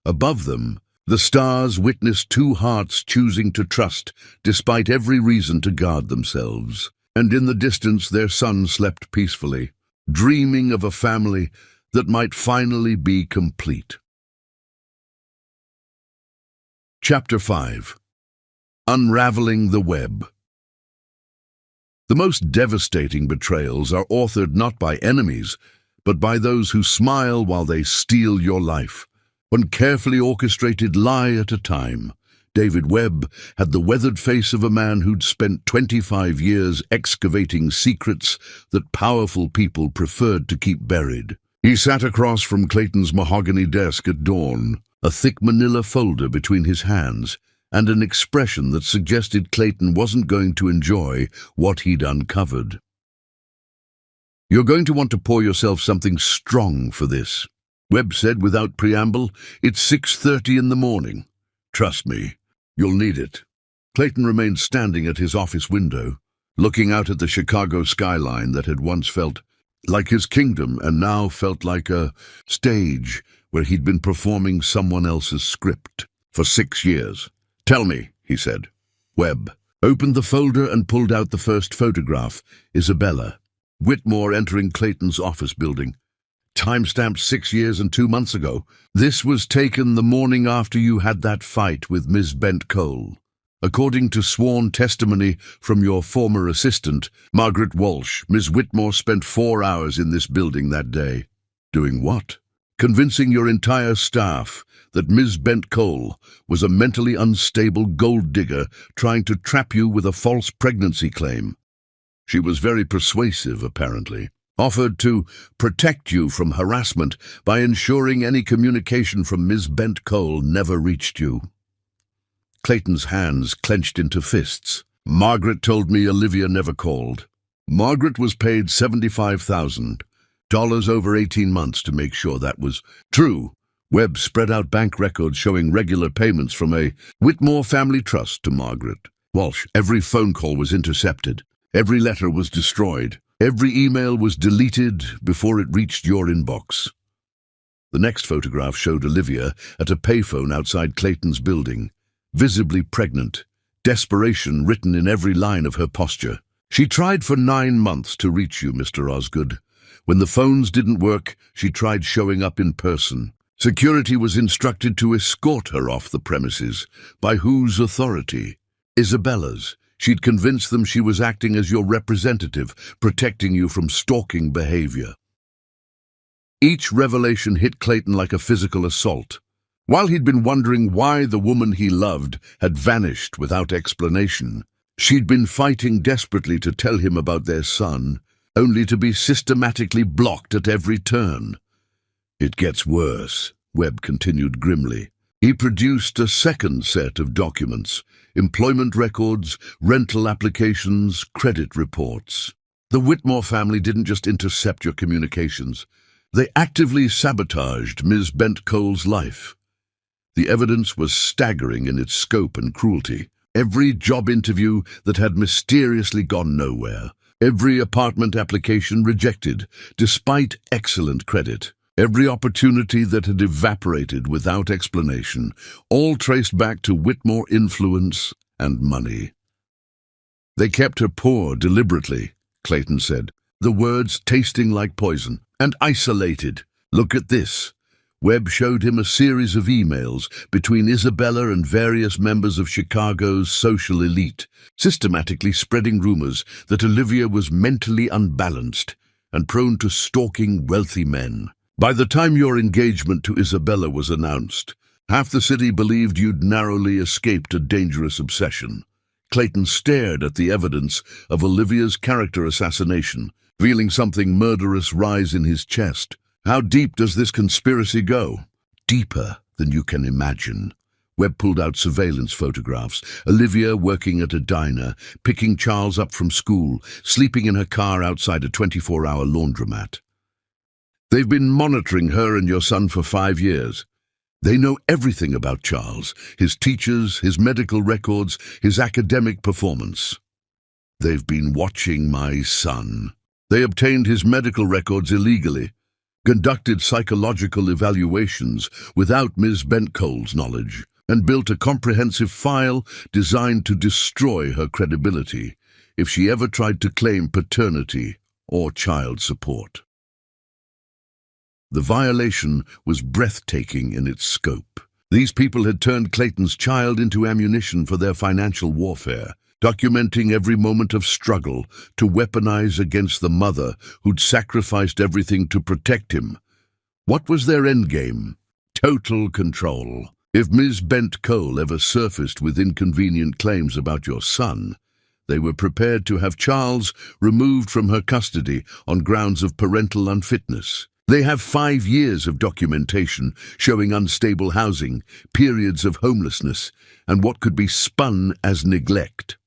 Above them, the stars witnessed two hearts choosing to trust despite every reason to guard themselves. And in the distance their son slept peacefully, dreaming of a family that might finally be complete. Chapter 5. Unraveling the Web. The most devastating betrayals are authored not by enemies, but by those who smile while they steal your life. One carefully orchestrated lie at a time, David Webb had the weathered face of a man who'd spent 25 years excavating secrets that powerful people preferred to keep buried. He sat across from Clayton's mahogany desk at dawn, a thick manila folder between his hands, and an expression that suggested Clayton wasn't going to enjoy what he'd uncovered. You're going to want to pour yourself something strong for this, Webb said without preamble. It's 6:30 in the morning. Trust me, you'll need it. Clayton remained standing at his office window, looking out at the Chicago skyline that had once felt like his kingdom and now felt like a stage where he'd been performing someone else's script for 6 years. Tell me, he said. Webb opened the folder and pulled out the first photograph, Isabella. Whitmore entering Clayton's office building. Timestamped 6 years and 2 months ago. This was taken the morning after you had that fight with Ms. Bent Cole. According to sworn testimony from your former assistant, Margaret Walsh, Ms. Whitmore spent 4 hours in this building that day. Doing what? Convincing your entire staff that Ms. Bent Cole was a mentally unstable gold digger trying to trap you with a false pregnancy claim. She was very persuasive, apparently. Offered to protect you from harassment by ensuring any communication from Ms. Bent Cole never reached you. Clayton's hands clenched into fists. Margaret told me Olivia never called. Margaret was paid $75,000 over 18 months to make sure that was true. Webb spread out bank records showing regular payments from a Whitmore family trust to Margaret Walsh. Every phone call was intercepted. Every letter was destroyed. Every email was deleted before it reached your inbox. The next photograph showed Olivia at a payphone outside Clayton's building, visibly pregnant, desperation written in every line of her posture. She tried for 9 months to reach you, Mr. Osgood. When the phones didn't work, she tried showing up in person. Security was instructed to escort her off the premises. By whose authority? Isabella's. She'd convinced them she was acting as your representative, protecting you from stalking behavior. Each revelation hit Clayton like a physical assault. While he'd been wondering why the woman he loved had vanished without explanation, she'd been fighting desperately to tell him about their son, only to be systematically blocked at every turn. It gets worse, Webb continued grimly. He produced a second set of documents, employment records, rental applications, credit reports. The Whitmore family didn't just intercept your communications. They actively sabotaged Ms. Bent Cole's life. The evidence was staggering in its scope and cruelty. Every job interview that had mysteriously gone nowhere. Every apartment application rejected, despite excellent credit. Every opportunity that had evaporated without explanation, all traced back to Whitmore influence and money. They kept her poor deliberately, Clayton said, the words tasting like poison, and isolated. Look at this. Webb showed him a series of emails between Isabella and various members of Chicago's social elite, systematically spreading rumors that Olivia was mentally unbalanced and prone to stalking wealthy men. By the time your engagement to Isabella was announced, half the city believed you'd narrowly escaped a dangerous obsession. Clayton stared at the evidence of Olivia's character assassination, feeling something murderous rise in his chest. How deep does this conspiracy go? Deeper than you can imagine. Webb pulled out surveillance photographs. Olivia working at a diner, picking Charles up from school, sleeping in her car outside a 24-hour laundromat. They've been monitoring her and your son for 5 years. They know everything about Charles, his teachers, his medical records, his academic performance. They've been watching my son. They obtained his medical records illegally, conducted psychological evaluations without Ms. Bent Cole's knowledge, and built a comprehensive file designed to destroy her credibility if she ever tried to claim paternity or child support. The violation was breathtaking in its scope. These people had turned Clayton's child into ammunition for their financial warfare, documenting every moment of struggle to weaponize against the mother who'd sacrificed everything to protect him. What was their endgame? Total control. If Ms. Bent Cole ever surfaced with inconvenient claims about your son, they were prepared to have Charles removed from her custody on grounds of parental unfitness. They have 5 years of documentation showing unstable housing, periods of homelessness, and what could be spun as neglect.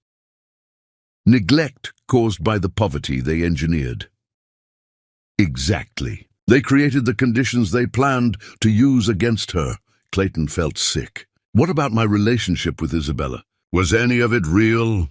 Neglect caused by the poverty they engineered. Exactly. They created the conditions they planned to use against her. Clayton felt sick. What about my relationship with Isabella? Was any of it real?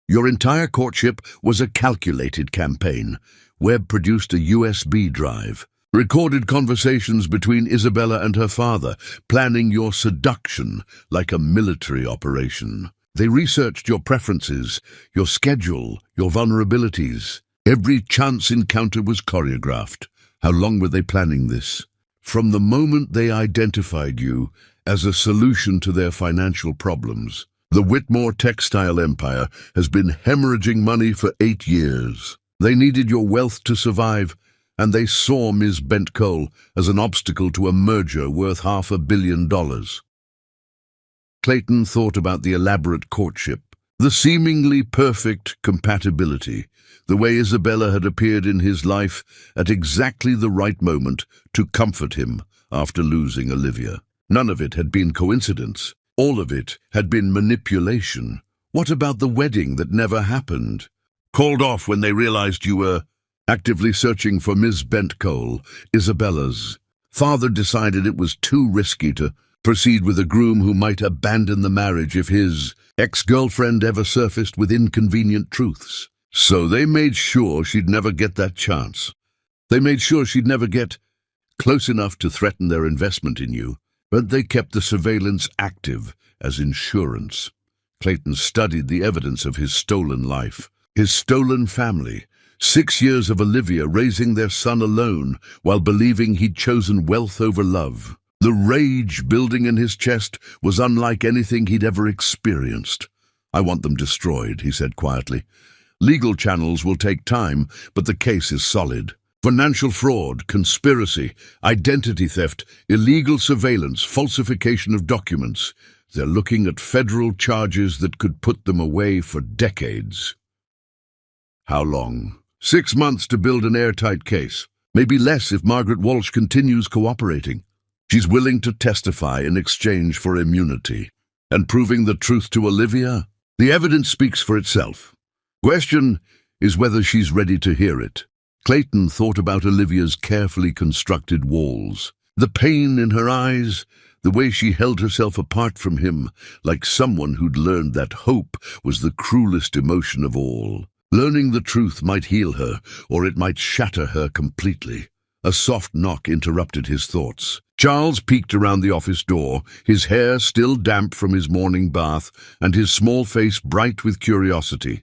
Your entire courtship was a calculated campaign. Webb produced a USB drive. Recorded conversations between Isabella and her father, planning your seduction like a military operation. They researched your preferences, your schedule, your vulnerabilities. Every chance encounter was choreographed. How long were they planning this? From the moment they identified you as a solution to their financial problems, the Whitmore textile empire has been hemorrhaging money for 8 years. They needed your wealth to survive, and they saw Ms. Bent Cole as an obstacle to a merger worth $500 million. Clayton thought about the elaborate courtship, the seemingly perfect compatibility, the way Isabella had appeared in his life at exactly the right moment to comfort him after losing Olivia. None of it had been coincidence. All of it had been manipulation. What about the wedding that never happened? Called off when they realized you were actively searching for Ms. Bent Cole, Isabella's father decided it was too risky to Proceed with a groom who might abandon the marriage if his ex-girlfriend ever surfaced with inconvenient truths. So they made sure she'd never get that chance. They made sure she'd never get close enough to threaten their investment in you, but they kept the surveillance active as insurance. Clayton studied the evidence of his stolen life, his stolen family, 6 years of Olivia raising their son alone while believing he'd chosen wealth over love. The rage building in his chest was unlike anything he'd ever experienced. "I want them destroyed," he said quietly. "Legal channels will take time, but the case is solid. Financial fraud, conspiracy, identity theft, illegal surveillance, falsification of documents. They're looking at federal charges that could put them away for decades." How long? 6 months to build an airtight case. Maybe less if Margaret Walsh continues cooperating. She's willing to testify in exchange for immunity. And proving the truth to Olivia? The evidence speaks for itself. Question is whether she's ready to hear it. Clayton thought about Olivia's carefully constructed walls, the pain in her eyes, the way she held herself apart from him, like someone who'd learned that hope was the cruelest emotion of all. Learning the truth might heal her, or it might shatter her completely. A soft knock interrupted his thoughts. Charles peeked around the office door, his hair still damp from his morning bath, and his small face bright with curiosity.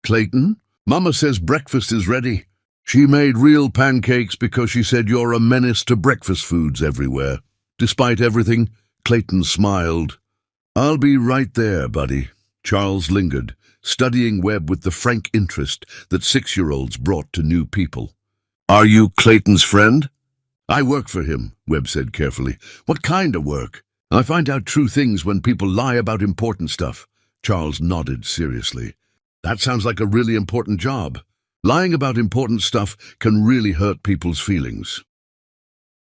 "Clayton, Mama says breakfast is ready. She made real pancakes because she said you're a menace to breakfast foods everywhere." Despite everything, Clayton smiled. "I'll be right there, buddy." Charles lingered, studying Webb with the frank interest that 6-year-olds brought to new people. "Are you Clayton's friend?" "I work for him," Webb said carefully. "What kind of work?" "I find out true things when people lie about important stuff." Charles nodded seriously. "That sounds like a really important job. Lying about important stuff can really hurt people's feelings."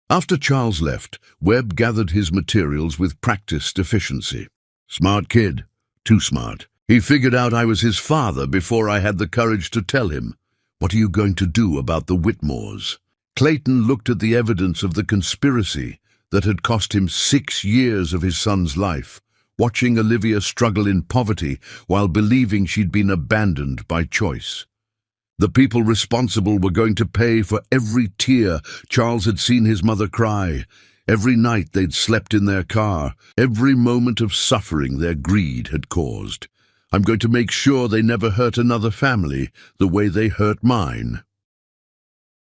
After Charles left, Webb gathered his materials with practiced efficiency. "Smart kid. Too smart. He figured out I was his father before I had the courage to tell him. What are you going to do about the Whitmores?" Clayton looked at the evidence of the conspiracy that had cost him 6 years of his son's life, watching Olivia struggle in poverty while believing she'd been abandoned by choice. The people responsible were going to pay for every tear Charles had seen his mother cry, every night they'd slept in their car, every moment of suffering their greed had caused. "I'm going to make sure they never hurt another family the way they hurt mine."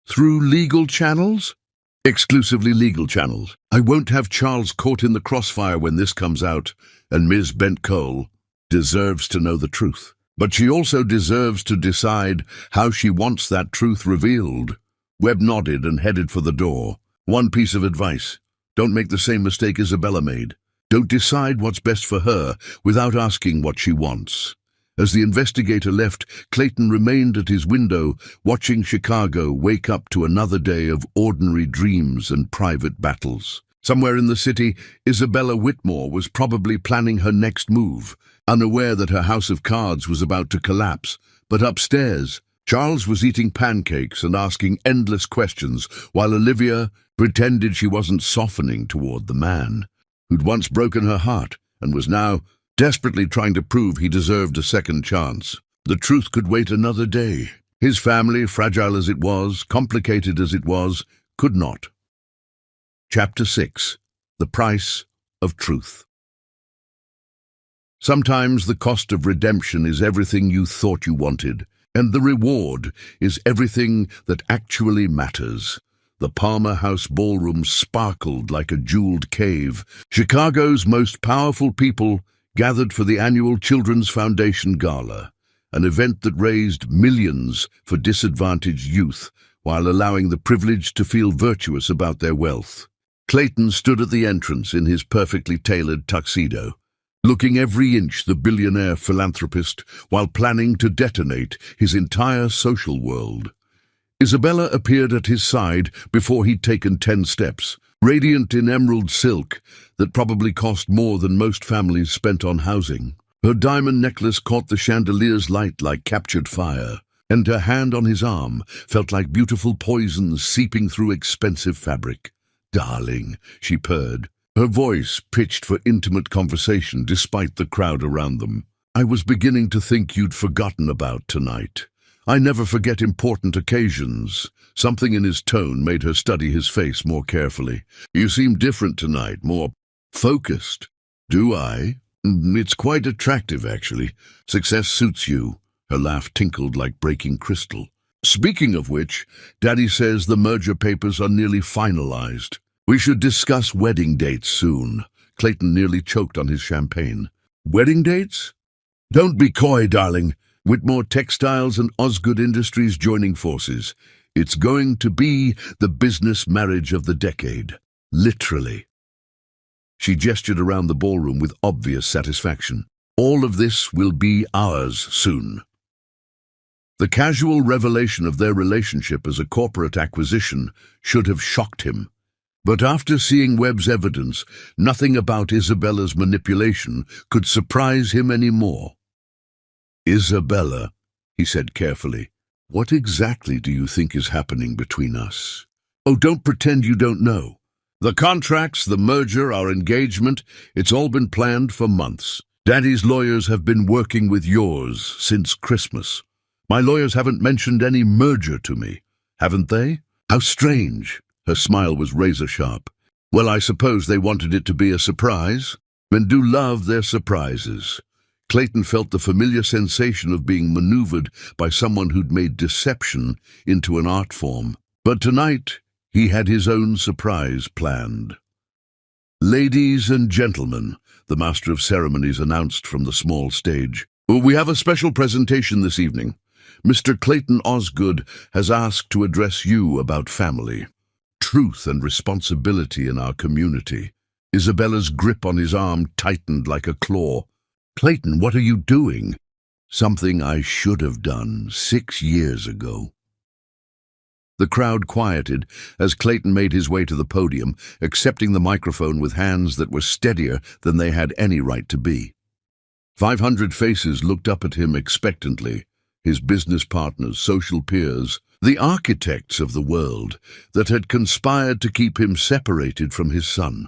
Through legal channels? Exclusively legal channels. I won't have Charles caught in the crossfire when this comes out, and Ms. Bent Cole deserves to know the truth. But she also deserves to decide how she wants that truth revealed. Webb nodded and headed for the door. "One piece of advice. Don't make the same mistake Isabella made. Don't decide what's best for her without asking what she wants." As the investigator left, Clayton remained at his window, watching Chicago wake up to another day of ordinary dreams and private battles. Somewhere in the city, Isabella Whitmore was probably planning her next move, unaware that her house of cards was about to collapse. But upstairs, Charles was eating pancakes and asking endless questions, while Olivia pretended she wasn't softening toward the man who'd once broken her heart and was now desperately trying to prove he deserved a second chance. The truth could wait another day. His family, fragile as it was, complicated as it was, could not. Chapter 6. The Price of Truth. Sometimes the cost of redemption is everything you thought you wanted, and the reward is everything that actually matters. The Palmer House ballroom sparkled like a jeweled cave. Chicago's most powerful people gathered for the annual Children's Foundation Gala, an event that raised millions for disadvantaged youth while allowing the privileged to feel virtuous about their wealth. Clayton stood at the entrance in his perfectly tailored tuxedo, looking every inch the billionaire philanthropist while planning to detonate his entire social world. Isabella appeared at his side before he'd taken 10 steps, radiant in emerald silk that probably cost more than most families spent on housing. Her diamond necklace caught the chandelier's light like captured fire, and her hand on his arm felt like beautiful poison seeping through expensive fabric. "Darling," she purred, Her voice pitched for intimate conversation despite the crowd around them. I was beginning to think you'd forgotten about tonight. I never forget important occasions. Something in his tone made her study his face more carefully. You seem different tonight, more focused. Do I? It's quite attractive, actually. Success suits you. Her laugh tinkled like breaking crystal. Speaking of which, Daddy says the merger papers are nearly finalized. We should discuss wedding dates soon. Clayton nearly choked on his champagne. Wedding dates? Don't be coy, darling. Whitmore Textiles and Osgood Industries joining forces. It's going to be the business marriage of the decade. Literally. She gestured around the ballroom with obvious satisfaction. All of this will be ours soon. The casual revelation of their relationship as a corporate acquisition should have shocked him. But after seeing Webb's evidence, nothing about Isabella's manipulation could surprise him anymore. Isabella, he said carefully, what exactly do you think is happening between us? Oh, don't pretend you don't know. The contracts, the merger, our engagement, it's all been planned for months. Daddy's lawyers have been working with yours since Christmas. My lawyers haven't mentioned any merger to me, haven't they? How strange. Her smile was razor-sharp. Well, I suppose they wanted it to be a surprise. Men do love their surprises. Clayton felt the familiar sensation of being maneuvered by someone who'd made deception into an art form. But tonight, he had his own surprise planned. Ladies and gentlemen, the master of ceremonies announced from the small stage, we have a special presentation this evening. Mr. Clayton Osgood has asked to address you about family, truth and responsibility in our community. Isabella's grip on his arm tightened like a claw. Clayton, what are you doing? Something I should have done 6 years ago. The crowd quieted as Clayton made his way to the podium, accepting the microphone with hands that were steadier than they had any right to be. 500 faces looked up at him expectantly. His business partners, social peers, the architects of the world that had conspired to keep him separated from his son.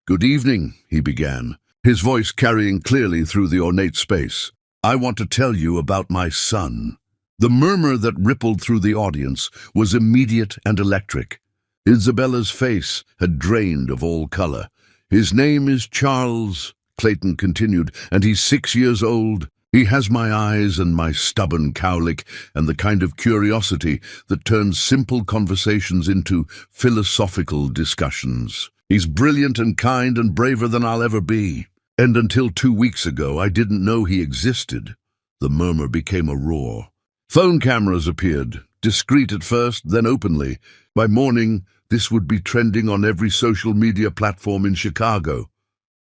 Good evening, he began, his voice carrying clearly through the ornate space. I want to tell you about my son. The murmur that rippled through the audience was immediate and electric. Isabella's face had drained of all color. His name is Charles, Clayton continued, and he's 6 years old. He has my eyes and my stubborn cowlick and the kind of curiosity that turns simple conversations into philosophical discussions. He's brilliant and kind and braver than I'll ever be. And until 2 weeks ago, I didn't know he existed. The murmur became a roar. Phone cameras appeared, discreet at first, then openly. By morning, this would be trending on every social media platform in Chicago.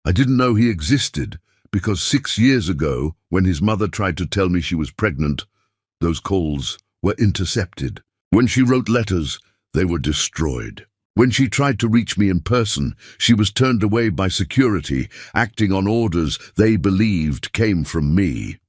I didn't know he existed, because 6 years ago, when his mother tried to tell me she was pregnant, those calls were intercepted. When she wrote letters, they were destroyed. When she tried to reach me in person, she was turned away by security, acting on orders they believed came from me.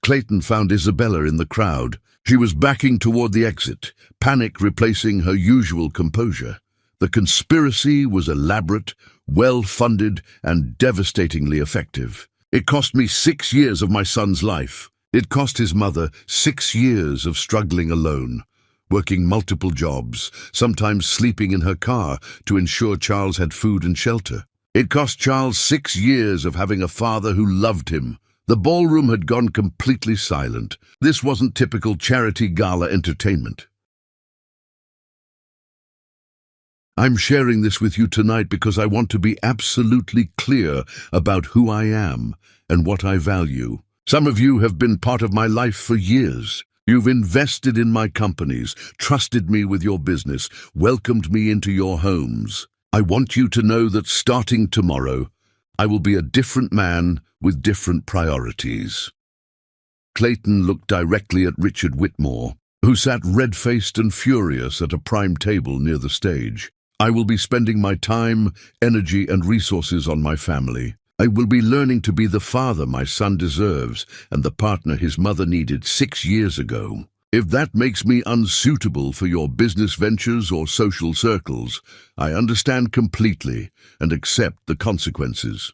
Clayton found Isabella in the crowd. She was backing toward the exit, panic replacing her usual composure. The conspiracy was elaborate, well-funded, and devastatingly effective. It cost me 6 years of my son's life. It cost his mother 6 years of struggling alone, working multiple jobs, sometimes sleeping in her car to ensure Charles had food and shelter. It cost Charles 6 years of having a father who loved him. The ballroom had gone completely silent. This wasn't typical charity gala entertainment. I'm sharing this with you tonight because I want to be absolutely clear about who I am and what I value. Some of you have been part of my life for years. You've invested in my companies, trusted me with your business, welcomed me into your homes. I want you to know that starting tomorrow, I will be a different man with different priorities. Clayton looked directly at Richard Whitmore, who sat red-faced and furious at a prime table near the stage. I will be spending my time, energy, and resources on my family. I will be learning to be the father my son deserves and the partner his mother needed 6 years ago. If that makes me unsuitable for your business ventures or social circles, I understand completely and accept the consequences."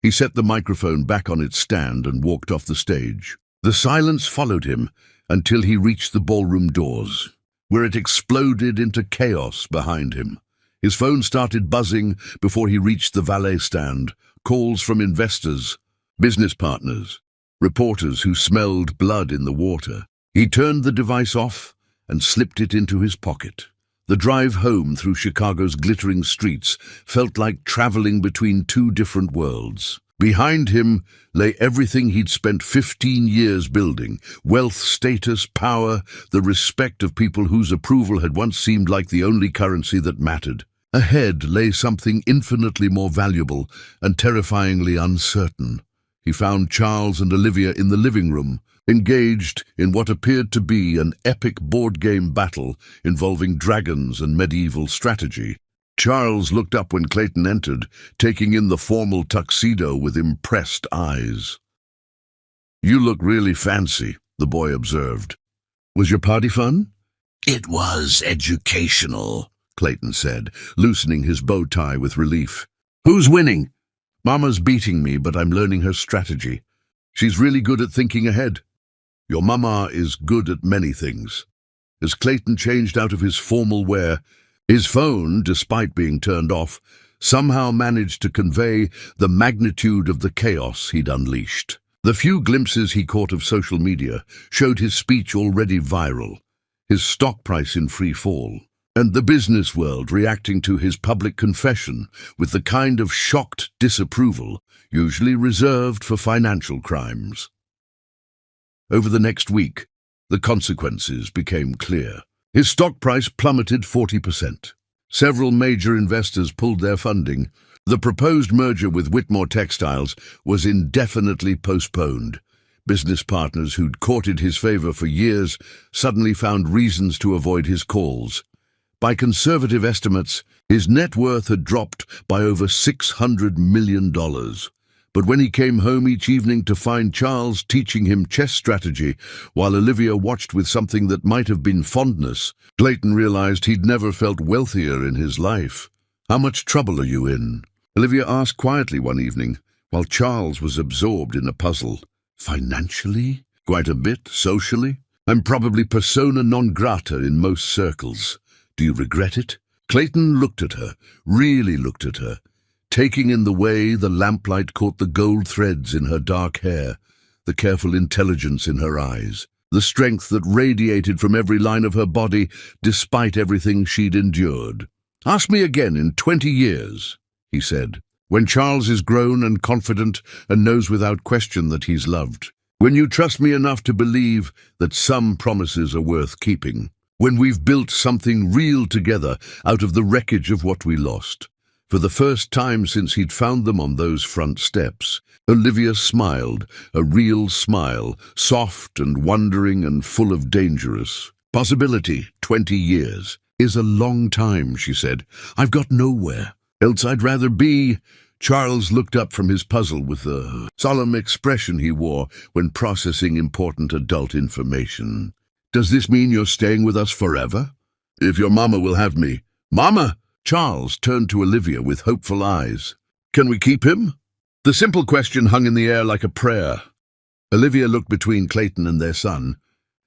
He set the microphone back on its stand and walked off the stage. The silence followed him until he reached the ballroom doors, where it exploded into chaos behind him. His phone started buzzing before he reached the valet stand. Calls from investors, business partners, reporters who smelled blood in the water. He turned the device off and slipped it into his pocket. The drive home through Chicago's glittering streets felt like traveling between two different worlds. Behind him lay everything he'd spent 15 years building: wealth, status, power, the respect of people whose approval had once seemed like the only currency that mattered. Ahead lay something infinitely more valuable and terrifyingly uncertain. He found Charles and Olivia in the living room, engaged in what appeared to be an epic board game battle involving dragons and medieval strategy. Charles looked up when Clayton entered, taking in the formal tuxedo with impressed eyes. "You look really fancy," the boy observed. "Was your party fun?" "It was educational," Clayton said, loosening his bow tie with relief. "Who's winning?" "Mama's beating me, but I'm learning her strategy. She's really good at thinking ahead." "Your mama is good at many things." As Clayton changed out of his formal wear, his phone, despite being turned off, somehow managed to convey the magnitude of the chaos he'd unleashed. The few glimpses he caught of social media showed his speech already viral, his stock price in free fall, and the business world reacting to his public confession with the kind of shocked disapproval usually reserved for financial crimes. Over the next week, the consequences became clear. His stock price plummeted 40%. Several major investors pulled their funding. The proposed merger with Whitmore Textiles was indefinitely postponed. Business partners who'd courted his favor for years suddenly found reasons to avoid his calls. By conservative estimates, his net worth had dropped by over $600 million. But when he came home each evening to find Charles teaching him chess strategy while Olivia watched with something that might have been fondness, Clayton realized he'd never felt wealthier in his life. "How much trouble are you in?" Olivia asked quietly one evening, while Charles was absorbed in a puzzle. "Financially? Quite a bit. Socially? I'm probably persona non grata in most circles. Do you regret it?" Clayton looked at her, really looked at her, taking in the way the lamplight caught the gold threads in her dark hair, the careful intelligence in her eyes, the strength that radiated from every line of her body despite everything she'd endured. "Ask me again in 20 years, he said, "when Charles is grown and confident and knows without question that he's loved. When you trust me enough to believe that some promises are worth keeping. When we've built something real together out of the wreckage of what we lost." For the first time since he'd found them on those front steps, Olivia smiled, a real smile, soft and wondering and full of dangerous possibility. 20 years is a long time, she said. "I've got nowhere else I'd rather be." Charles looked up from his puzzle with the solemn expression he wore when processing important adult information. "Does this mean you're staying with us forever?" "If your mama will have me." "Mama?" Charles turned to Olivia with hopeful eyes. "Can we keep him?" The simple question hung in the air like a prayer. Olivia looked between Clayton and their son,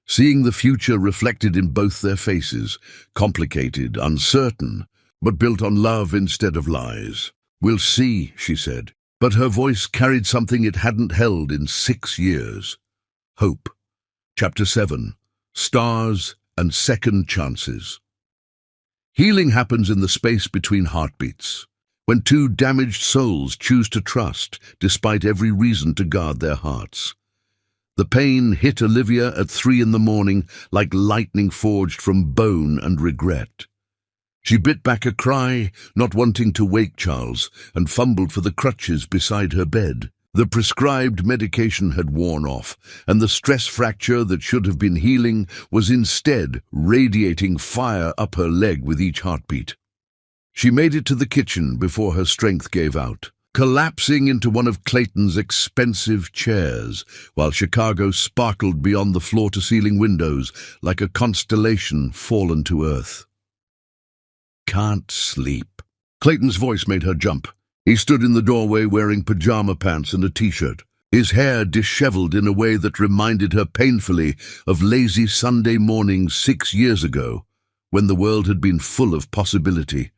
seeing the future reflected in both their faces, complicated, uncertain, but built on love instead of lies. "We'll see," she said, but her voice carried something it hadn't held in 6 years. Hope. Chapter 7. Stars and Second Chances. Healing happens in the space between heartbeats, when two damaged souls choose to trust despite every reason to guard their hearts. The pain hit Olivia at 3 in the morning like lightning forged from bone and regret. She bit back a cry, not wanting to wake Charles, and fumbled for the crutches beside her bed. The prescribed medication had worn off, and the stress fracture that should have been healing was instead radiating fire up her leg with each heartbeat. She made it to the kitchen before her strength gave out. collapsing into one of Clayton's expensive chairs, while Chicago sparkled beyond the floor-to-ceiling windows like a constellation fallen to earth. "Can't sleep." Clayton's voice made her jump. He stood in the doorway wearing pajama pants and a t-shirt, his hair disheveled in a way that reminded her painfully of lazy Sunday mornings 6 years ago, when the world had been full of possibility.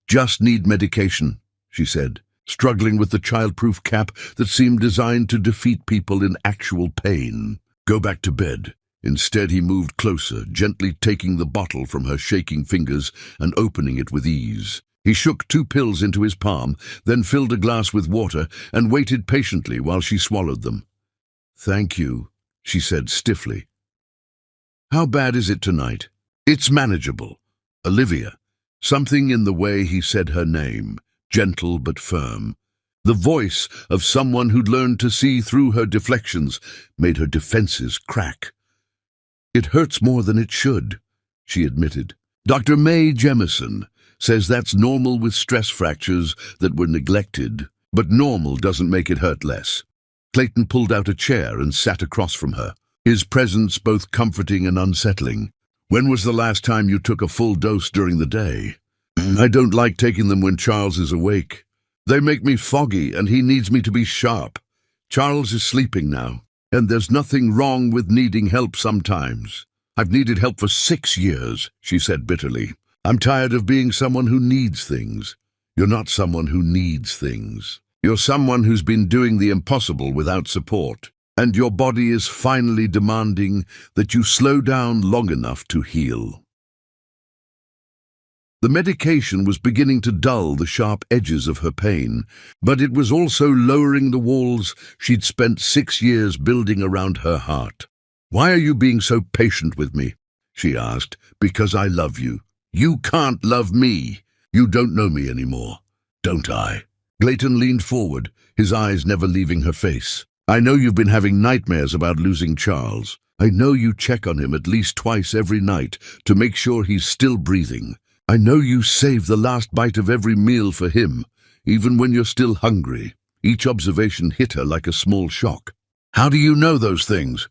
"Just need medication," she said, struggling with the childproof cap that seemed designed to defeat people in actual pain. "Go back to bed." Instead, he moved closer, gently taking the bottle from her shaking fingers and opening it with ease. He shook 2 pills into his palm, then filled a glass with water and waited patiently while she swallowed them. "Thank you," she said stiffly. "How bad is it tonight?" "It's manageable." Olivia. Something in the way he said her name, gentle but firm. The voice of someone who'd learned to see through her deflections, made her defenses crack. "It hurts more than it should," she admitted. "Dr. Mae Jemison says that's normal with stress fractures that were neglected, but normal doesn't make it hurt less." Clayton pulled out a chair and sat across from her, his presence both comforting and unsettling. "When was the last time you took a full dose during the day?" "I don't like taking them when Charles is awake. They make me foggy and he needs me to be sharp. Charles is sleeping now, and there's nothing wrong with needing help sometimes. I've needed help for 6 years, she said bitterly. "I'm tired of being someone who needs things." "You're not someone who needs things. You're someone who's been doing the impossible without support, and your body is finally demanding that you slow down long enough to heal." The medication was beginning to dull the sharp edges of her pain, but it was also lowering the walls she'd spent 6 years building around her heart. "Why are you being so patient with me?" she asked. "Because I love you." "You can't love me. You don't know me anymore, don't I?" Clayton leaned forward, his eyes never leaving her face. "I know you've been having nightmares about losing Charles. I know you check on him at least twice every night to make sure he's still breathing. I know you save the last bite of every meal for him, even when you're still hungry." Each observation hit her like a small shock. "How do you know those things?"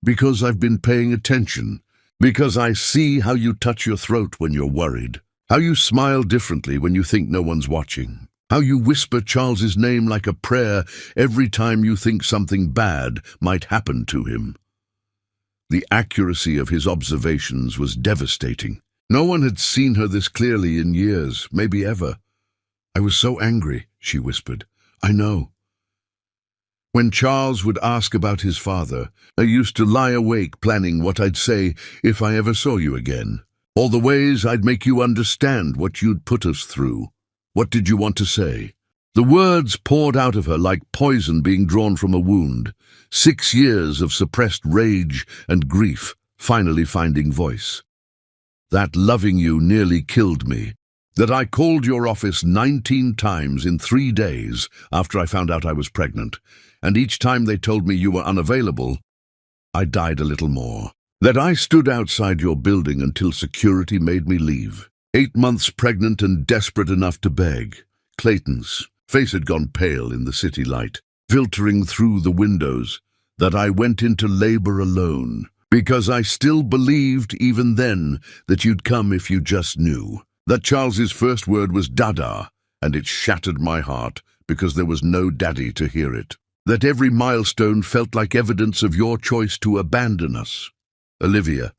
"Because I've been paying attention. Because I see how you touch your throat when you're worried. How you smile differently when you think no one's watching. How you whisper Charles's name like a prayer every time you think something bad might happen to him." The accuracy of his observations was devastating. No one had seen her this clearly in years, maybe ever. "I was so angry," she whispered. "I know. When Charles would ask about his father, I used to lie awake planning what I'd say if I ever saw you again. All the ways I'd make you understand what you'd put us through. What did you want to say?" The words poured out of her like poison being drawn from a wound. 6 years of suppressed rage and grief finally finding voice. "That loving you nearly killed me. That I called your office 19 times in 3 days after I found out I was pregnant, and each time they told me you were unavailable, I died a little more. That I stood outside your building until security made me leave. 8 months pregnant and desperate enough to beg." Clayton's face had gone pale in the city light, filtering through the windows. "That I went into labor alone, because I still believed even then that you'd come if you just knew. That Charles's first word was dada, and it shattered my heart because there was no daddy to hear it. That every milestone felt like evidence of your choice to abandon us. Olivia.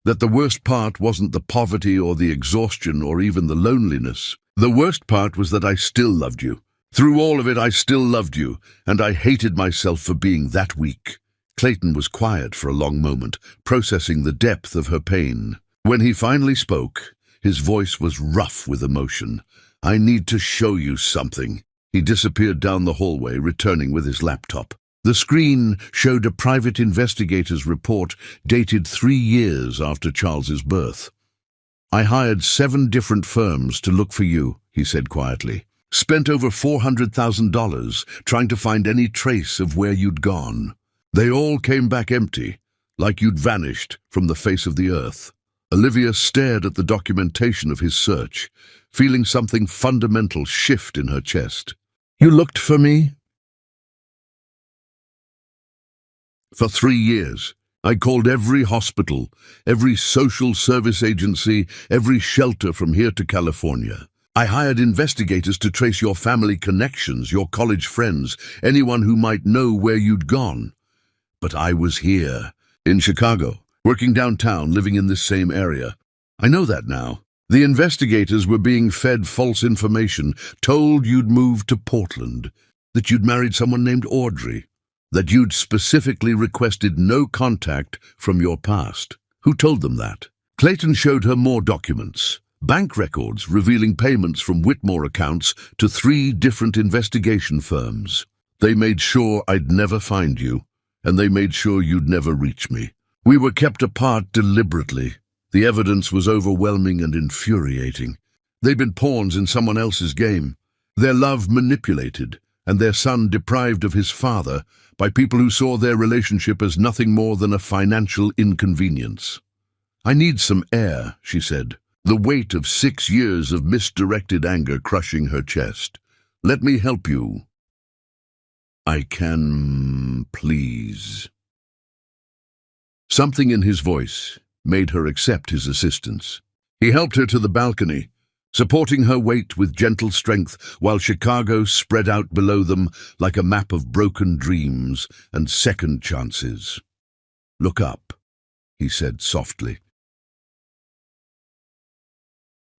That the worst part wasn't the poverty or the exhaustion or even the loneliness. The worst part was that I still loved you. Through all of it, I still loved you, and I hated myself for being that weak." Clayton was quiet for a long moment, processing the depth of her pain. When he finally spoke, his voice was rough with emotion. "I need to show you something." He disappeared down the hallway, returning with his laptop. The screen showed a private investigator's report dated 3 years after Charles's birth. "I hired 7 different firms to look for you," he said quietly. "Spent over $400,000 trying to find any trace of where you'd gone. They all came back empty, like you'd vanished from the face of the earth." Olivia stared at the documentation of his search, feeling something fundamental shift in her chest. "You looked for me?" "For 3 years. I called every hospital, every social service agency, every shelter from here to California. I hired investigators to trace your family connections, your college friends, anyone who might know where you'd gone. But I was here, in Chicago, working downtown, living in this same area. I know that now. The investigators were being fed false information, told you'd moved to Portland, that you'd married someone named Audrey, that you'd specifically requested no contact from your past. Who told them that?" Clayton showed her more documents, bank records revealing payments from Whitmore accounts to 3 different investigation firms. "They made sure I'd never find you, and they made sure you'd never reach me. We were kept apart deliberately. The evidence was overwhelming and infuriating. They'd been pawns in someone else's game, their love manipulated, and their son deprived of his father by people who saw their relationship as nothing more than a financial inconvenience. I need some air," she said, the weight of 6 years of misdirected anger crushing her chest. "Let me help you." "I can, please." Something in his voice made her accept his assistance. He helped her to the balcony, supporting her weight with gentle strength while Chicago spread out below them like a map of broken dreams and second chances. "Look up," he said softly.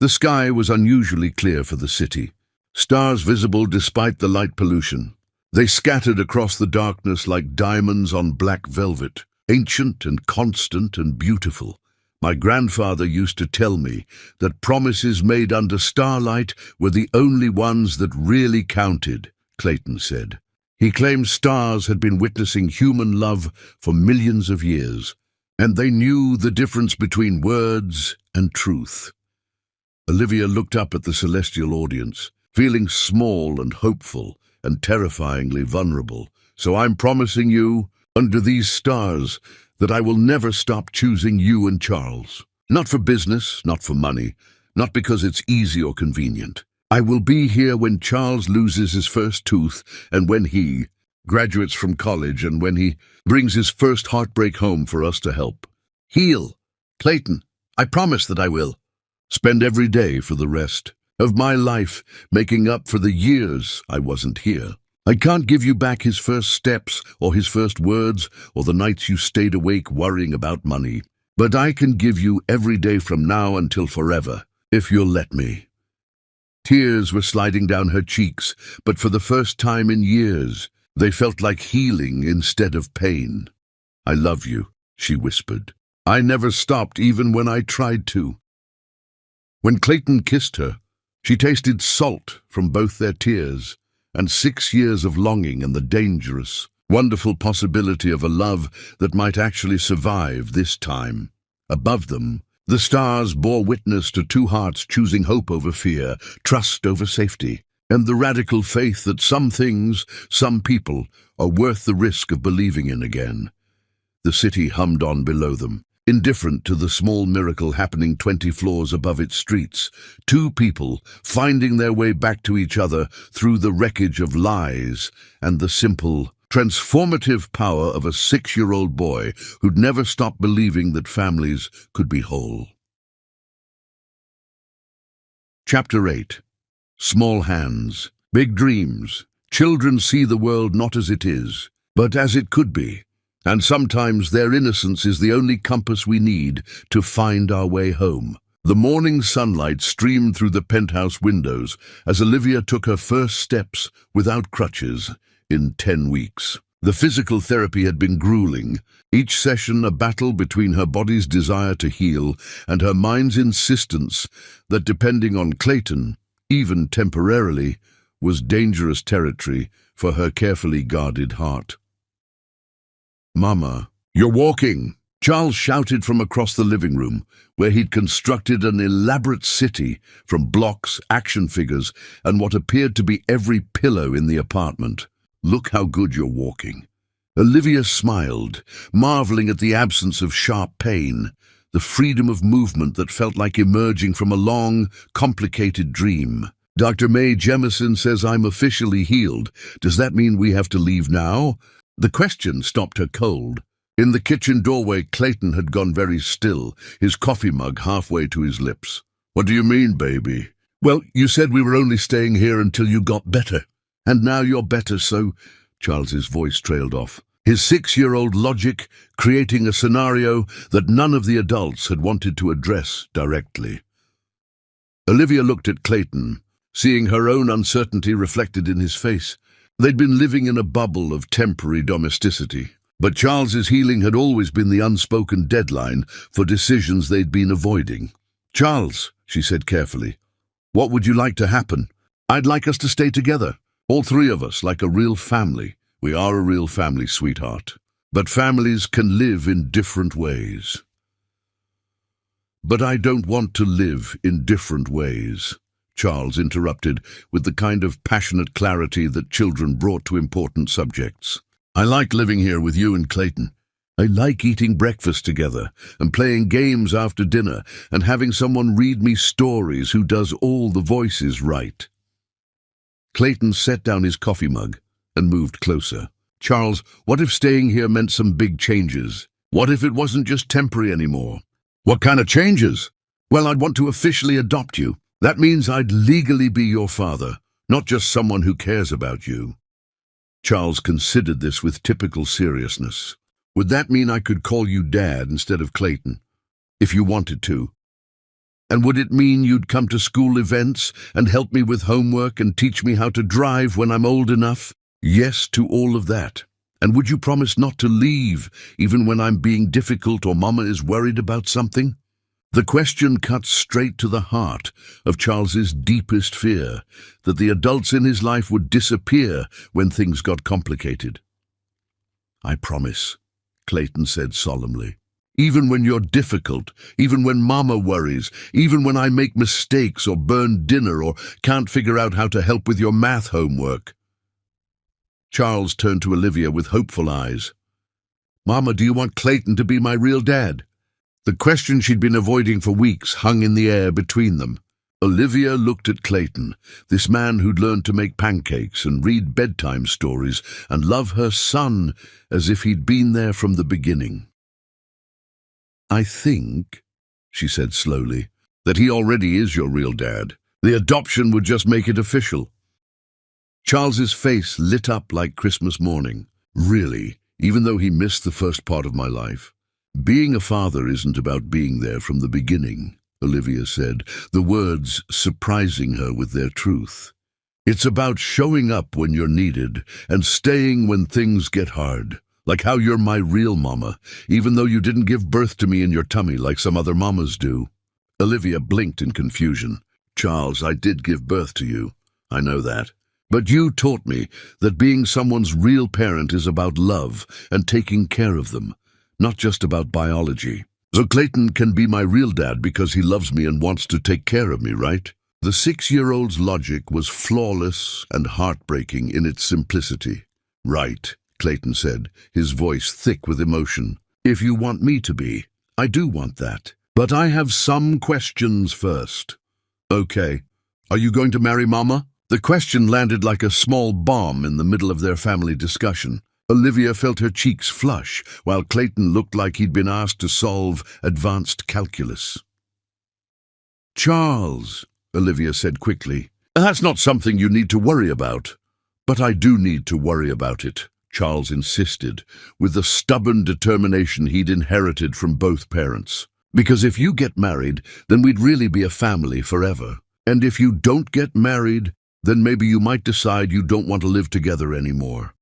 The sky was unusually clear for the city, stars visible despite the light pollution. They scattered across the darkness like diamonds on black velvet, ancient and constant and beautiful. "My grandfather used to tell me that promises made under starlight were the only ones that really counted," Clayton said. He claimed stars had been witnessing human love for millions of years, and they knew the difference between words and truth. Olivia looked up at the celestial audience, feeling small and hopeful and terrifyingly vulnerable. "So I'm promising you, under these stars, that I will never stop choosing you and Charles. Not for business, not for money, not because it's easy or convenient. I will be here when Charles loses his first tooth and when he graduates from college and when he brings his first heartbreak home for us to help. Heal, Clayton, I promise that I will. Spend every day for the rest of my life making up for the years I wasn't here. I can't give you back his first steps or his first words or the nights you stayed awake worrying about money, but I can give you every day from now until forever, if you'll let me." Tears were sliding down her cheeks, but for the first time in years, they felt like healing instead of pain. "I love you," she whispered. "I never stopped even when I tried to." When Clayton kissed her, she tasted salt from both their tears, and 6 years of longing and the dangerous, wonderful possibility of a love that might actually survive this time. Above them, the stars bore witness to 2 hearts choosing hope over fear, trust over safety, and the radical faith that some things, some people, are worth the risk of believing in again. The city hummed on below them, indifferent to the small miracle happening 20 floors above its streets. 2 people finding their way back to each other through the wreckage of lies and the simple, transformative power of a 6-year-old boy who'd never stopped believing that families could be whole. Chapter 8. Small hands, big dreams. Children see the world not as it is, but as it could be. And sometimes their innocence is the only compass we need to find our way home. The morning sunlight streamed through the penthouse windows as Olivia took her first steps without crutches in 10 weeks. The physical therapy had been grueling, each session a battle between her body's desire to heal and her mind's insistence that depending on Clayton, even temporarily, was dangerous territory for her carefully guarded heart. "Mama, you're walking!" Charles shouted from across the living room, where he'd constructed an elaborate city from blocks, action figures, and what appeared to be every pillow in the apartment. "Look how good you're walking." Olivia smiled, marveling at the absence of sharp pain, the freedom of movement that felt like emerging from a long, complicated dream. Dr. Mae Jemison says I'm officially healed. Does that mean we have to leave now? The question stopped her cold. In the kitchen doorway, Clayton had gone very still, his coffee mug halfway to his lips. What do you mean, baby? Well, you said we were only staying here until you got better. And now you're better, so... Charles's voice trailed off. His 6-year-old logic creating a scenario that none of the adults had wanted to address directly. Olivia looked at Clayton, seeing her own uncertainty reflected in his face. They'd been living in a bubble of temporary domesticity, but Charles's healing had always been the unspoken deadline for decisions they'd been avoiding. Charles, she said carefully, what would you like to happen? I'd like us to stay together, all three of us, like a real family. We are a real family, sweetheart. But families can live in different ways. But I don't want to live in different ways, Charles interrupted with the kind of passionate clarity that children brought to important subjects. I like living here with you and Clayton. I like eating breakfast together and playing games after dinner and having someone read me stories who does all the voices right. Clayton set down his coffee mug and moved closer. Charles, what if staying here meant some big changes? What if it wasn't just temporary anymore? What kind of changes? Well, I'd want to officially adopt you. That means I'd legally be your father, not just someone who cares about you. Charles considered this with typical seriousness. Would that mean I could call you Dad instead of Clayton, if you wanted to? And would it mean you'd come to school events and help me with homework and teach me how to drive when I'm old enough? Yes to all of that. And would you promise not to leave, even when I'm being difficult or Mama is worried about something? The question cut straight to the heart of Charles's deepest fear, that the adults in his life would disappear when things got complicated. I promise, Clayton said solemnly. Even when you're difficult, even when Mama worries, even when I make mistakes or burn dinner or can't figure out how to help with your math homework. Charles turned to Olivia with hopeful eyes. Mama, do you want Clayton to be my real dad? The question she'd been avoiding for weeks hung in the air between them. Olivia looked at Clayton, this man who'd learned to make pancakes and read bedtime stories and love her son as if he'd been there from the beginning. I think, she said slowly, that he already is your real dad. The adoption would just make it official. Charles's face lit up like Christmas morning. Really, even though he missed the first part of my life. Being a father isn't about being there from the beginning, Olivia said, the words surprising her with their truth. It's about showing up when you're needed and staying when things get hard. Like how you're my real mama, even though you didn't give birth to me in your tummy like some other mamas do. Olivia blinked in confusion. Charles, I did give birth to you. I know that. But you taught me that being someone's real parent is about love and taking care of them, not just about biology. So Clayton can be my real dad because he loves me and wants to take care of me, right? The 6-year-old's logic was flawless and heartbreaking in its simplicity. Right, Clayton said, his voice thick with emotion. If you want me to be, I do want that. But I have some questions first. Okay. Are you going to marry Mama? The question landed like a small bomb in the middle of their family discussion. Olivia felt her cheeks flush, while Clayton looked like he'd been asked to solve advanced calculus. Charles, Olivia said quickly, that's not something you need to worry about. But I do need to worry about it, Charles insisted, with the stubborn determination he'd inherited from both parents. Because if you get married, then we'd really be a family forever. And if you don't get married, then maybe you might decide you don't want to live together anymore.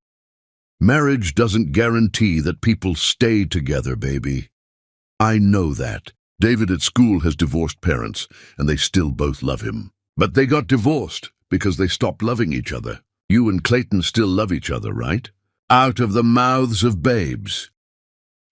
Marriage doesn't guarantee that people stay together, baby. I know that. David at school has divorced parents, and they still both love him. But they got divorced because they stopped loving each other. You and Clayton still love each other, right? Out of the mouths of babes.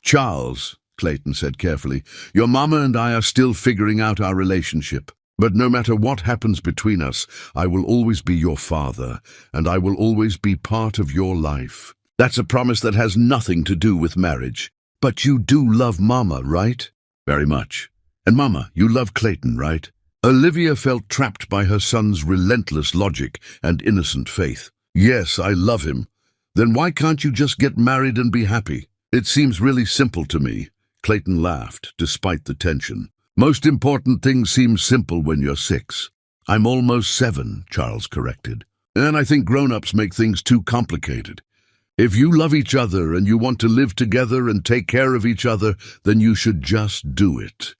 Charles, Clayton said carefully, your mama and I are still figuring out our relationship. But no matter what happens between us, I will always be your father, and I will always be part of your life. That's a promise that has nothing to do with marriage. But you do love Mama, right? Very much. And Mama, you love Clayton, right? Olivia felt trapped by her son's relentless logic and innocent faith. Yes, I love him. Then why can't you just get married and be happy? It seems really simple to me. Clayton laughed, despite the tension. Most important things seem simple when you're 6. I'm almost 7, Charles corrected. And I think grown-ups make things too complicated. If you love each other and you want to live together and take care of each other, then you should just do it.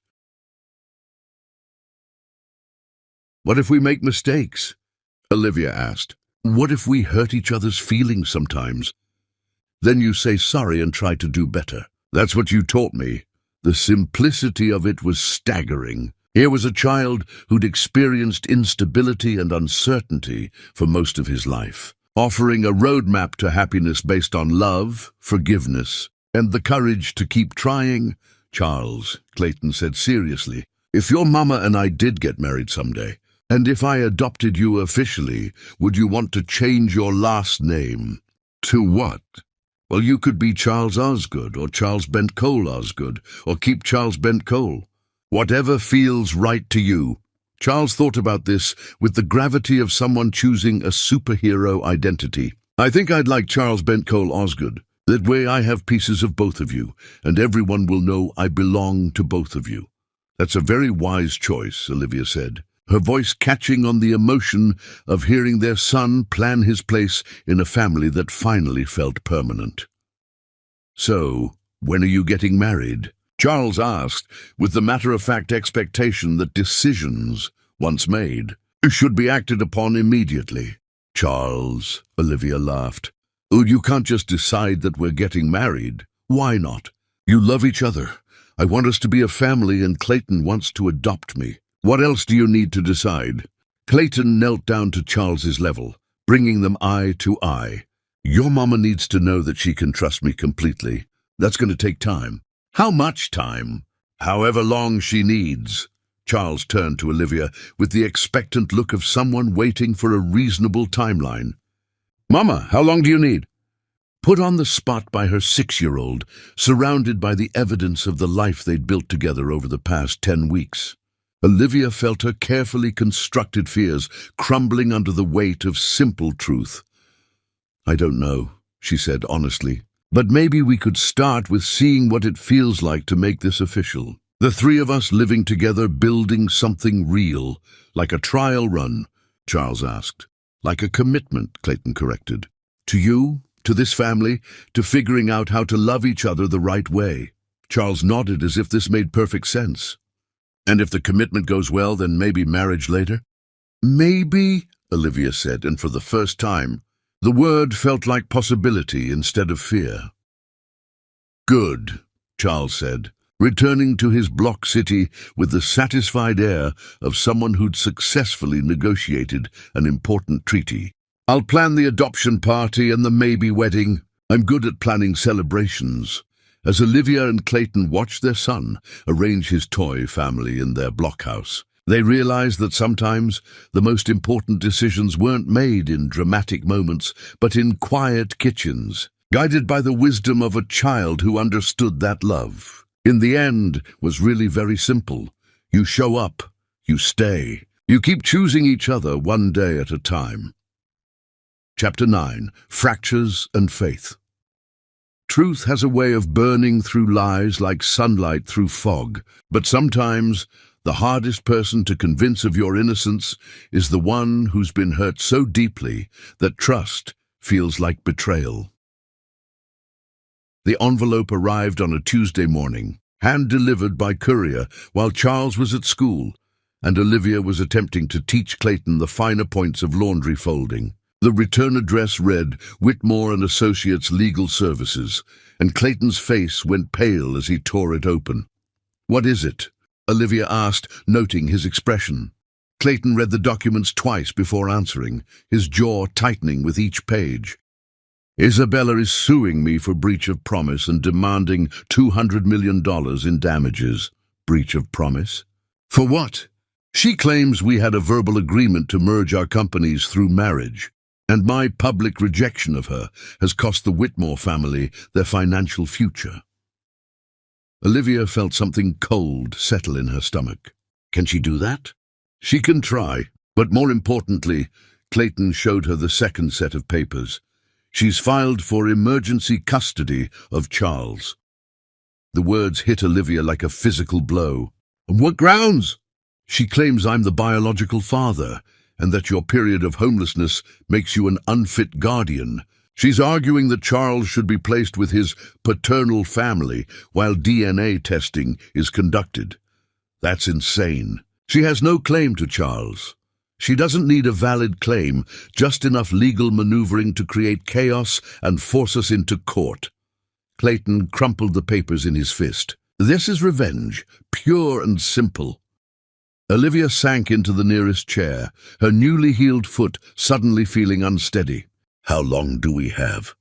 What if we make mistakes? Olivia asked. What if we hurt each other's feelings sometimes? Then you say sorry and try to do better. That's what you taught me. The simplicity of it was staggering. Here was a child who'd experienced instability and uncertainty for most of his life, offering a roadmap to happiness based on love, forgiveness, and the courage to keep trying. Charles, Clayton said seriously, if your mama and I did get married someday, and if I adopted you officially, would you want to change your last name? To what? Well, you could be Charles Osgood or Charles Bent Cole Osgood, or keep Charles Bent Cole. Whatever feels right to you. Charles thought about this with the gravity of someone choosing a superhero identity. I think I'd like Charles Bent Cole Osgood. That way I have pieces of both of you, and everyone will know I belong to both of you. That's a very wise choice, Olivia said, her voice catching on the emotion of hearing their son plan his place in a family that finally felt permanent. So, when are you getting married? Charles asked, with the matter-of-fact expectation that decisions, once made, should be acted upon immediately. Charles, Olivia laughed. Oh, you can't just decide that we're getting married. Why not? You love each other. I want us to be a family, and Clayton wants to adopt me. What else do you need to decide? Clayton knelt down to Charles's level, bringing them eye to eye. Your mama needs to know that she can trust me completely. That's going to take time. How much time? However long she needs. Charles turned to Olivia with the expectant look of someone waiting for a reasonable timeline. Mama, how long do you need? Put on the spot by her 6-year-old, surrounded by the evidence of the life they'd built together over the past 10 weeks. Olivia felt her carefully constructed fears crumbling under the weight of simple truth. I don't know, she said honestly, but maybe we could start with seeing what it feels like to make this official. The 3 of us living together, building something real, like a trial run, Charles asked. Like a commitment, Clayton corrected. To you, to this family, to figuring out how to love each other the right way. Charles nodded as if this made perfect sense. And if the commitment goes well, then maybe marriage later? Maybe, Olivia said, and for the first time, the word felt like possibility instead of fear. Good, Charles said, returning to his block city with the satisfied air of someone who'd successfully negotiated an important treaty. I'll plan the adoption party and the maybe wedding. I'm good at planning celebrations. As Olivia and Clayton watched their son arrange his toy family in their blockhouse, they realized that sometimes the most important decisions weren't made in dramatic moments, but in quiet kitchens, guided by the wisdom of a child who understood that love, in the end, was really very simple. You show up, you stay, you keep choosing each other one day at a time. Chapter 9. Fractures and Faith. Truth has a way of burning through lies like sunlight through fog, but sometimes the hardest person to convince of your innocence is the one who's been hurt so deeply that trust feels like betrayal. The envelope arrived on a Tuesday morning, hand-delivered by courier while Charles was at school, and Olivia was attempting to teach Clayton the finer points of laundry folding. The return address read, Whitmore and Associates Legal Services, and Clayton's face went pale as he tore it open. What is it? Olivia asked, noting his expression. Clayton read the documents twice before answering, his jaw tightening with each page. Isabella is suing me for breach of promise and demanding $200 million in damages. Breach of promise? For what? She claims we had a verbal agreement to merge our companies through marriage, and my public rejection of her has cost the Whitmore family their financial future. Olivia felt something cold settle in her stomach. Can she do that? She can try, but more importantly, Clayton showed her the second set of papers. She's filed for emergency custody of Charles. The words hit Olivia like a physical blow. On what grounds? She claims I'm the biological father, and that your period of homelessness makes you an unfit guardian. She's arguing that Charles should be placed with his paternal family while DNA testing is conducted. That's insane. She has no claim to Charles. She doesn't need a valid claim, just enough legal maneuvering to create chaos and force us into court. Clayton crumpled the papers in his fist. This is revenge, pure and simple. Olivia sank into the nearest chair, her newly healed foot suddenly feeling unsteady. How long do we have?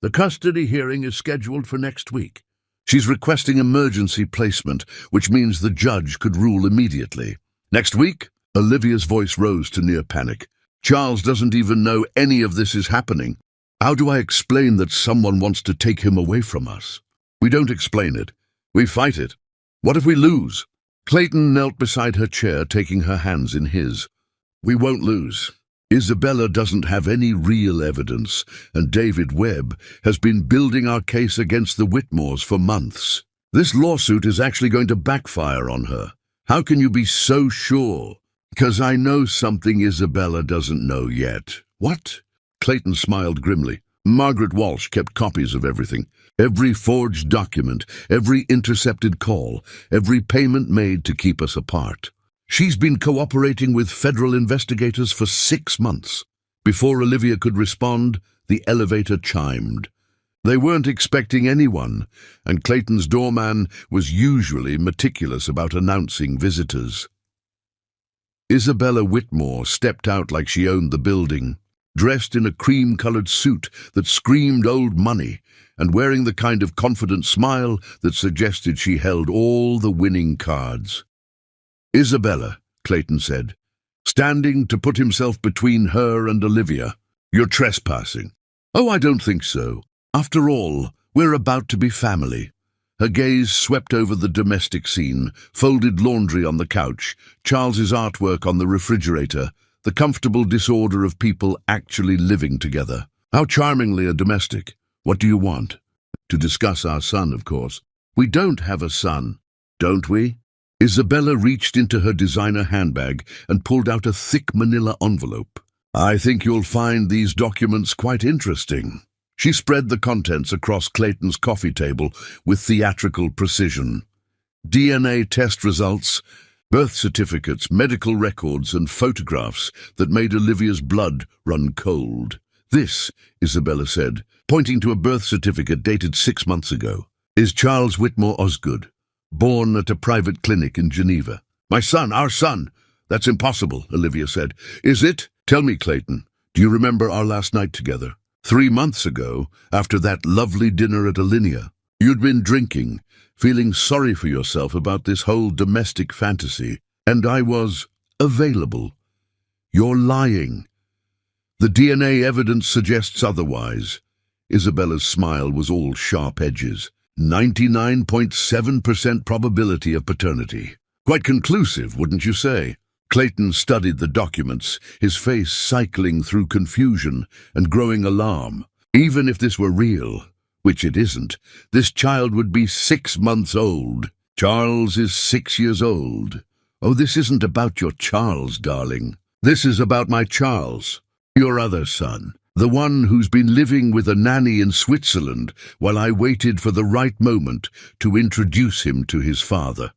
The custody hearing is scheduled for next week. She's requesting emergency placement, which means the judge could rule immediately. Next week? Olivia's voice rose to near panic. Charles doesn't even know any of this is happening. How do I explain that someone wants to take him away from us? We don't explain it. We fight it. What if we lose? Clayton knelt beside her chair, taking her hands in his. We won't lose. Isabella doesn't have any real evidence, and David Webb has been building our case against the Whitmores for months. This lawsuit is actually going to backfire on her. How can you be so sure? Because I know something Isabella doesn't know yet. What? Clayton smiled grimly. Margaret Walsh kept copies of everything. Every forged document, every intercepted call, every payment made to keep us apart. She's been cooperating with federal investigators for 6 months. Before Olivia could respond, the elevator chimed. They weren't expecting anyone, and Clayton's doorman was usually meticulous about announcing visitors. Isabella Whitmore stepped out like she owned the building, dressed in a cream-colored suit that screamed old money, and wearing the kind of confident smile that suggested she held all the winning cards. Isabella, Clayton said, standing to put himself between her and Olivia. You're trespassing. Oh, I don't think so. After all, we're about to be family. Her gaze swept over the domestic scene, folded laundry on the couch, Charles's artwork on the refrigerator, the comfortable disorder of people actually living together. How charmingly a domestic. What do you want? To discuss our son, of course. We don't have a son, don't we? Isabella reached into her designer handbag and pulled out a thick manila envelope. I think you'll find these documents quite interesting. She spread the contents across Clayton's coffee table with theatrical precision. DNA test results, birth certificates, medical records, and photographs that made Olivia's blood run cold. This, Isabella said, pointing to a birth certificate dated 6 months ago, is Charles Whitmore Osgood, born at a private clinic in Geneva. My son, our son. That's impossible, Olivia said. Is it? Tell me, Clayton, do you remember our last night together? 3 months ago, after that lovely dinner at Alinea, you'd been drinking, feeling sorry for yourself about this whole domestic fantasy, and I was available. You're lying. The DNA evidence suggests otherwise. Isabella's smile was all sharp edges. 99.7% probability of paternity. Quite conclusive, wouldn't you say? Clayton studied the documents, his face cycling through confusion and growing alarm. Even if this were real, which it isn't, this child would be 6 months old. Charles is 6 years old. Oh, this isn't about your Charles, darling. This is about my Charles, your other son, the one who's been living with a nanny in Switzerland while I waited for the right moment to introduce him to his father.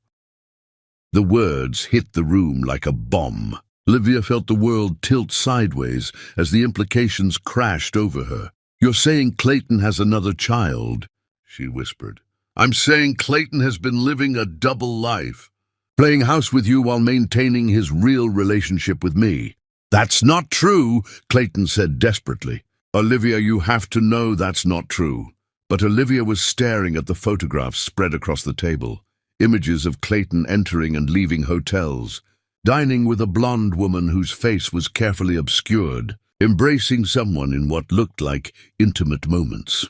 The words hit the room like a bomb. Olivia felt the world tilt sideways as the implications crashed over her. You're saying Clayton has another child, she whispered. I'm saying Clayton has been living a double life, playing house with you while maintaining his real relationship with me. That's not true, Clayton said desperately. Olivia, you have to know that's not true. But Olivia was staring at the photographs spread across the table. Images of Clayton entering and leaving hotels, dining with a blonde woman whose face was carefully obscured, embracing someone in what looked like intimate moments.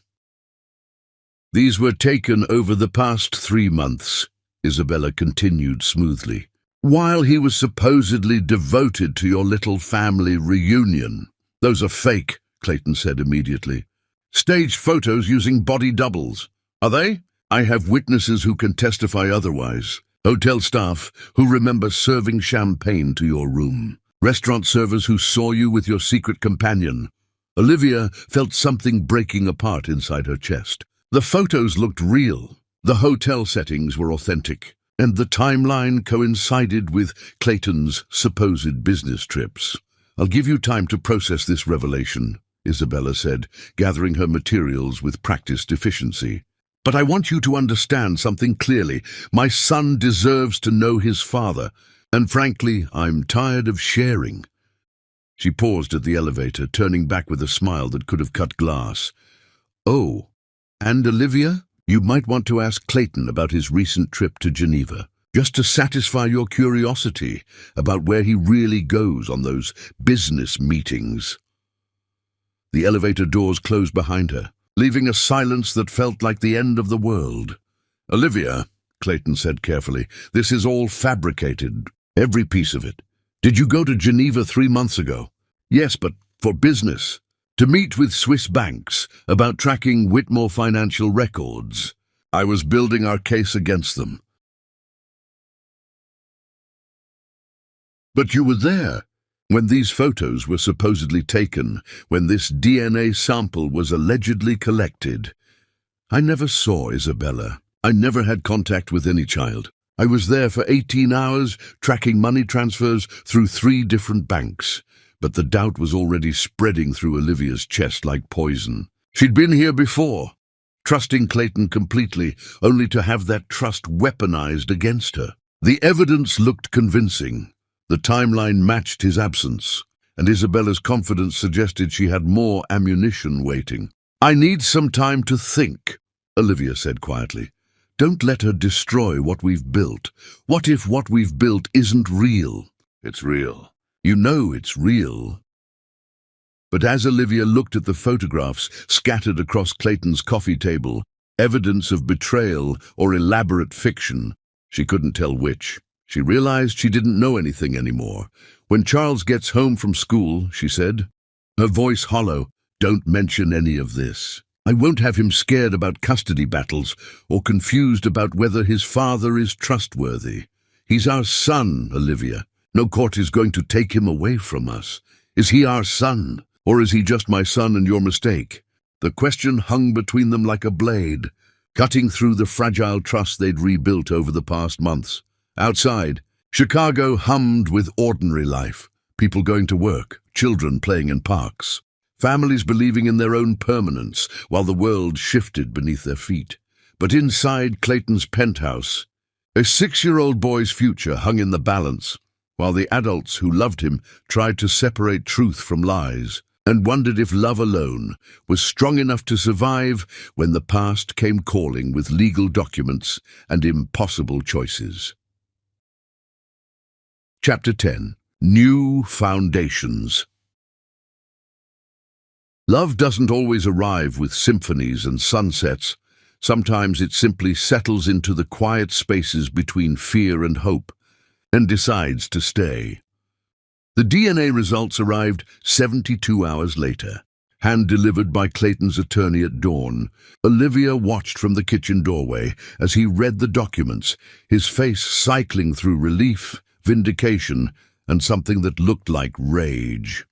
These were taken over the past 3 months, Isabella continued smoothly, while he was supposedly devoted to your little family reunion. Those are fake, Clayton said immediately. Staged photos using body doubles. Are they? I have witnesses who can testify otherwise. Hotel staff who remember serving champagne to your room. Restaurant servers who saw you with your secret companion. Olivia felt something breaking apart inside her chest. The photos looked real. The hotel settings were authentic, and the timeline coincided with Clayton's supposed business trips. I'll give you time to process this revelation, Isabella said, gathering her materials with practiced efficiency. But I want you to understand something clearly. My son deserves to know his father, and frankly, I'm tired of sharing. She paused at the elevator, turning back with a smile that could have cut glass. Oh, and Olivia? You might want to ask Clayton about his recent trip to Geneva, just to satisfy your curiosity about where he really goes on those business meetings. The elevator doors closed behind her, leaving a silence that felt like the end of the world. Olivia, Clayton said carefully, this is all fabricated, every piece of it. Did you go to Geneva 3 months ago? Yes, but for business. To meet with Swiss banks about tracking Whitmore financial records. I was building our case against them. But you were there when these photos were supposedly taken, when this DNA sample was allegedly collected. I never saw Isabella. I never had contact with any child. I was there for 18 hours, tracking money transfers through 3 different banks. But the doubt was already spreading through Olivia's chest like poison. She'd been here before, trusting Clayton completely, only to have that trust weaponized against her. The evidence looked convincing. The timeline matched his absence, and Isabella's confidence suggested she had more ammunition waiting. I need some time to think, Olivia said quietly. Don't let her destroy what we've built. What if what we've built isn't real? It's real. You know it's real. But as Olivia looked at the photographs scattered across Clayton's coffee table, evidence of betrayal or elaborate fiction, she couldn't tell which. She realized she didn't know anything anymore. When Charles gets home from school, she said, her voice hollow, don't mention any of this. I won't have him scared about custody battles or confused about whether his father is trustworthy. He's our son, Olivia. No court is going to take him away from us. Is he our son, or is he just my son and your mistake? The question hung between them like a blade, cutting through the fragile trust they'd rebuilt over the past months. Outside, Chicago hummed with ordinary life. People going to work, children playing in parks, families believing in their own permanence while the world shifted beneath their feet. But inside Clayton's penthouse, a 6-year-old boy's future hung in the balance, while the adults who loved him tried to separate truth from lies and wondered if love alone was strong enough to survive when the past came calling with legal documents and impossible choices. Chapter 10. New Foundations. Love doesn't always arrive with symphonies and sunsets. Sometimes it simply settles into the quiet spaces between fear and hope, and decides to stay. The DNA results arrived 72 hours later, hand-delivered by Clayton's attorney at dawn. Olivia watched from the kitchen doorway as he read the documents, his face cycling through relief, vindication, and something that looked like rage.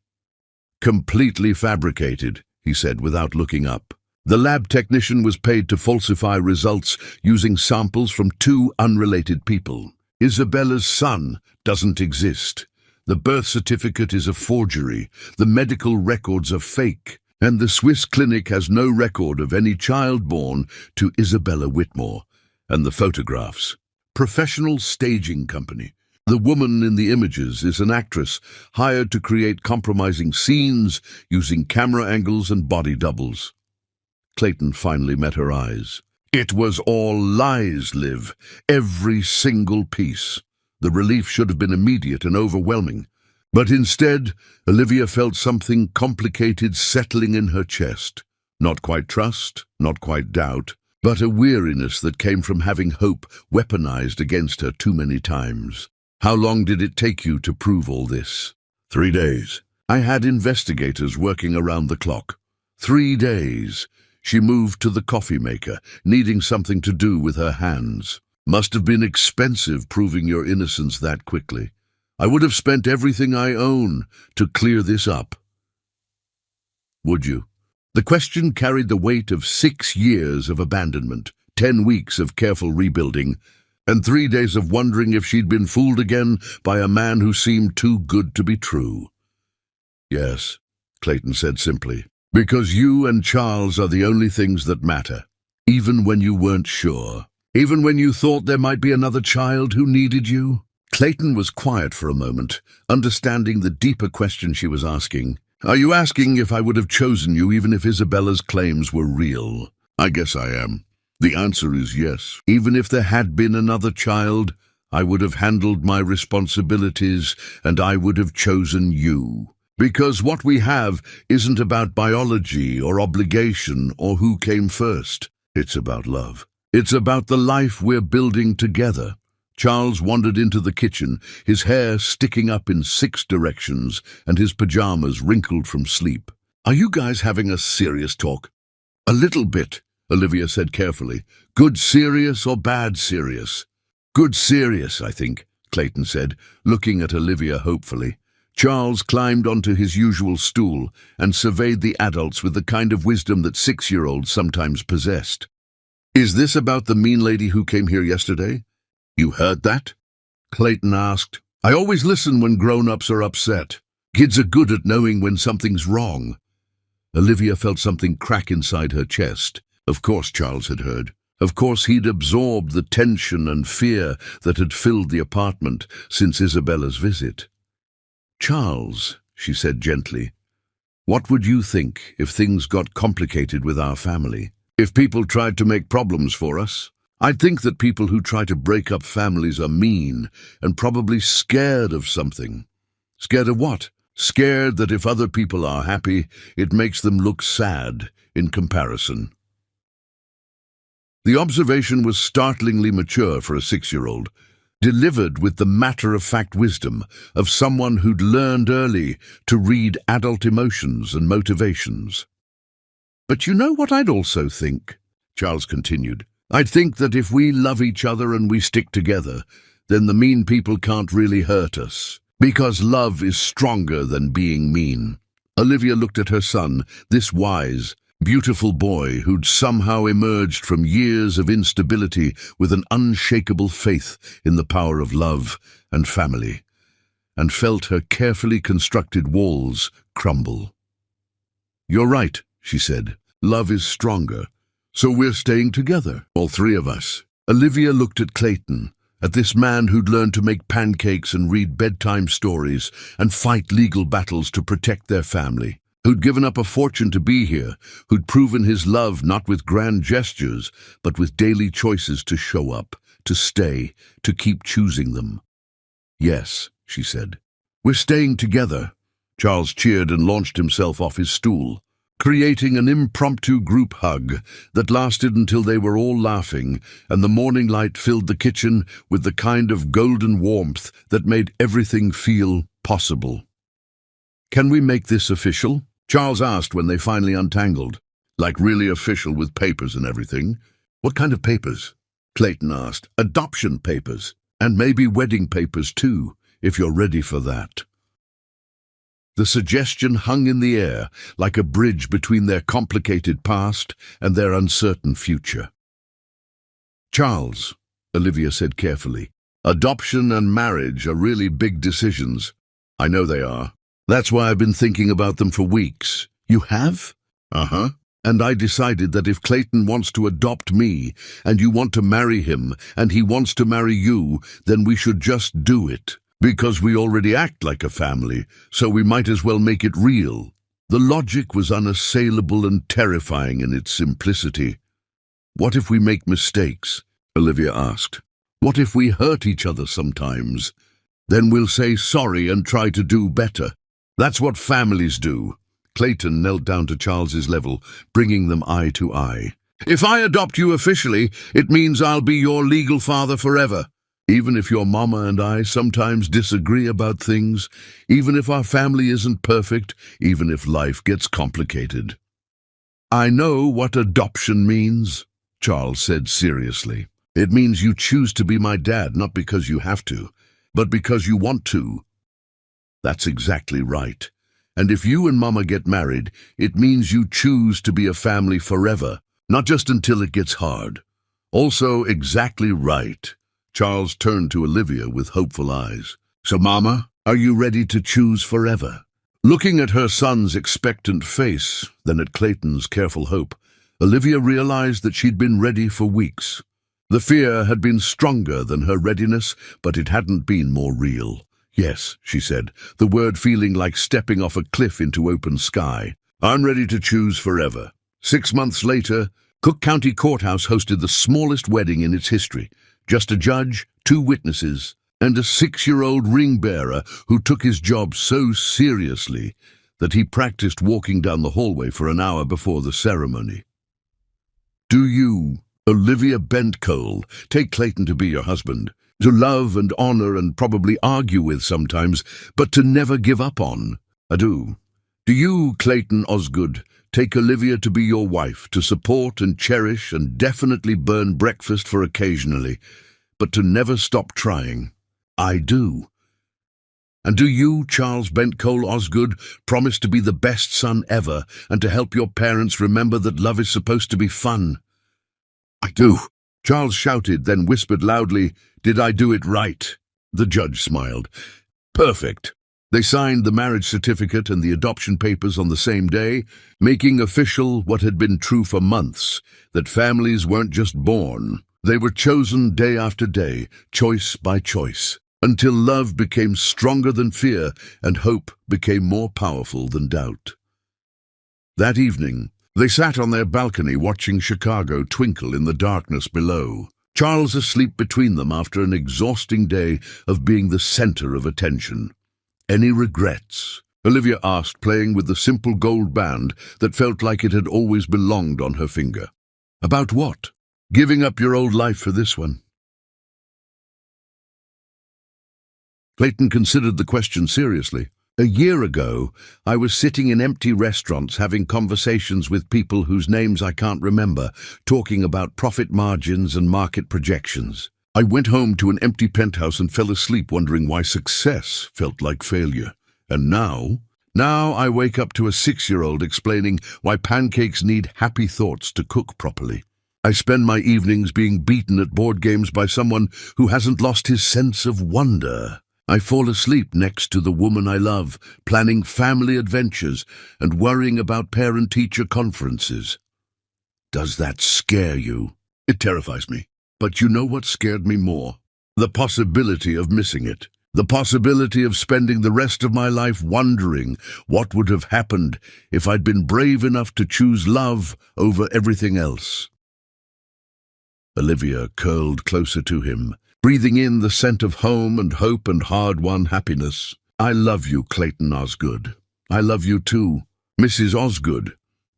Completely fabricated, he said without looking up. The lab technician was paid to falsify results using samples from 2 unrelated people. Isabella's son doesn't exist. The birth certificate is a forgery. The medical records are fake. And the Swiss clinic has no record of any child born to Isabella Whitmore. And the photographs. Professional staging company. The woman in the images is an actress hired to create compromising scenes using camera angles and body doubles. Clayton finally met her eyes. It was all lies, Liv. Every single piece. The relief should have been immediate and overwhelming. But instead, Olivia felt something complicated settling in her chest. Not quite trust, not quite doubt, but a weariness that came from having hope weaponized against her too many times. How long did it take you to prove all this? 3 days. I had investigators working around the clock. 3 days. She moved to the coffee maker, needing something to do with her hands. Must have been expensive proving your innocence that quickly. I would have spent everything I own to clear this up. Would you? The question carried the weight of 6 years of abandonment, 10 weeks of careful rebuilding, and 3 days of wondering if she'd been fooled again by a man who seemed too good to be true. Yes, Clayton said simply, because you and Charles are the only things that matter, even when you weren't sure, even when you thought there might be another child who needed you. Clayton was quiet for a moment, understanding the deeper question she was asking. Are you asking if I would have chosen you even if Isabella's claims were real? I guess I am. The answer is yes. Even if there had been another child, I would have handled my responsibilities and I would have chosen you. Because what we have isn't about biology or obligation or who came first. It's about love. It's about the life we're building together. Charles wandered into the kitchen, his hair sticking up in 6 directions and his pajamas wrinkled from sleep. Are you guys having a serious talk? A little bit, Olivia said carefully. Good serious or bad serious? Good serious, I think, Clayton said, looking at Olivia hopefully. Charles climbed onto his usual stool and surveyed the adults with the kind of wisdom that 6-year-olds sometimes possessed. Is this about the mean lady who came here yesterday? You heard that? Clayton asked. I always listen when grown-ups are upset. Kids are good at knowing when something's wrong. Olivia felt something crack inside her chest. Of course Charles had heard. Of course he'd absorbed the tension and fear that had filled the apartment since Isabella's visit. Charles, she said gently, what would you think if things got complicated with our family? If people tried to make problems for us? I'd think that people who try to break up families are mean and probably scared of something. Scared of what? Scared that if other people are happy, it makes them look sad in comparison. The observation was startlingly mature for a 6-year-old, delivered with the matter-of-fact wisdom of someone who'd learned early to read adult emotions and motivations. But you know what I'd also think, Charles continued. I'd think that if we love each other and we stick together, then the mean people can't really hurt us, because love is stronger than being mean. Olivia looked at her son, this wise, beautiful boy who'd somehow emerged from years of instability with an unshakable faith in the power of love and family, and felt her carefully constructed walls crumble. You're right, she said. Love is stronger. So we're staying together, all 3 of us. Olivia looked at Clayton, at this man who'd learned to make pancakes and read bedtime stories and fight legal battles to protect their family, who'd given up a fortune to be here, who'd proven his love not with grand gestures, but with daily choices to show up, to stay, to keep choosing them. Yes, she said. We're staying together. Charles cheered and launched himself off his stool, creating an impromptu group hug that lasted until they were all laughing and the morning light filled the kitchen with the kind of golden warmth that made everything feel possible. Can we make this official? Charles asked when they finally untangled. Like really official with papers and everything? What kind of papers? Clayton asked. Adoption papers. And maybe wedding papers too, if you're ready for that. The suggestion hung in the air like a bridge between their complicated past and their uncertain future. Charles, Olivia said carefully, adoption and marriage are really big decisions. I know they are. That's why I've been thinking about them for weeks. You have? Uh-huh. And I decided that if Clayton wants to adopt me, and you want to marry him, and he wants to marry you, then we should just do it. Because we already act like a family, so we might as well make it real. The logic was unassailable and terrifying in its simplicity. What if we make mistakes? Olivia asked. What if we hurt each other sometimes? Then we'll say sorry and try to do better. That's what families do. Clayton knelt down to Charles's level, bringing them eye to eye. If I adopt you officially, it means I'll be your legal father forever. Even if your mama and I sometimes disagree about things, even if our family isn't perfect, even if life gets complicated. I know what adoption means, Charles said seriously. It means you choose to be my dad, not because you have to, but because you want to. That's exactly right. And if you and Mama get married, it means you choose to be a family forever, not just until it gets hard. Also exactly right. Charles turned to Olivia with hopeful eyes. So, Mama, are you ready to choose forever? Looking at her son's expectant face, then at Clayton's careful hope, Olivia realized that she'd been ready for weeks. The fear had been stronger than her readiness, but it hadn't been more real. Yes, she said, the word feeling like stepping off a cliff into open sky. I'm ready to choose forever. 6 months later, Cook County Courthouse hosted the smallest wedding in its history. Just a judge, 2 witnesses, and a 6-year-old ring bearer who took his job so seriously that he practiced walking down the hallway for an hour before the ceremony. Do you, Olivia Bentcole, take Clayton to be your husband, to love and honor and probably argue with sometimes, but to never give up on? I do. Do you, Clayton Osgood, take Olivia to be your wife, to support and cherish and definitely burn breakfast for occasionally, but to never stop trying? I do. And do you, Charles Bentcole Osgood, promise to be the best son ever and to help your parents remember that love is supposed to be fun? I do. Charles shouted, then whispered loudly, Did I do it right? The judge smiled. Perfect. They signed the marriage certificate and the adoption papers on the same day, making official what had been true for months, that families weren't just born. They were chosen day after day, choice by choice, until love became stronger than fear and hope became more powerful than doubt. That evening, they sat on their balcony watching Chicago twinkle in the darkness below, Charles asleep between them after an exhausting day of being the center of attention. Any regrets? Olivia asked, playing with the simple gold band that felt like it had always belonged on her finger. About what? Giving up your old life for this one? Clayton considered the question seriously. A year ago, I was sitting in empty restaurants having conversations with people whose names I can't remember, talking about profit margins and market projections. I went home to an empty penthouse and fell asleep wondering why success felt like failure. And now I wake up to a 6-year-old explaining why pancakes need happy thoughts to cook properly. I spend my evenings being beaten at board games by someone who hasn't lost his sense of wonder. I fall asleep next to the woman I love, planning family adventures and worrying about parent-teacher conferences. Does that scare you? It terrifies me. But you know what scared me more? The possibility of missing it. The possibility of spending the rest of my life wondering what would have happened if I'd been brave enough to choose love over everything else. Olivia curled closer to him, breathing in the scent of home and hope and hard-won happiness. I love you, Clayton Osgood. I love you too, Mrs. Osgood.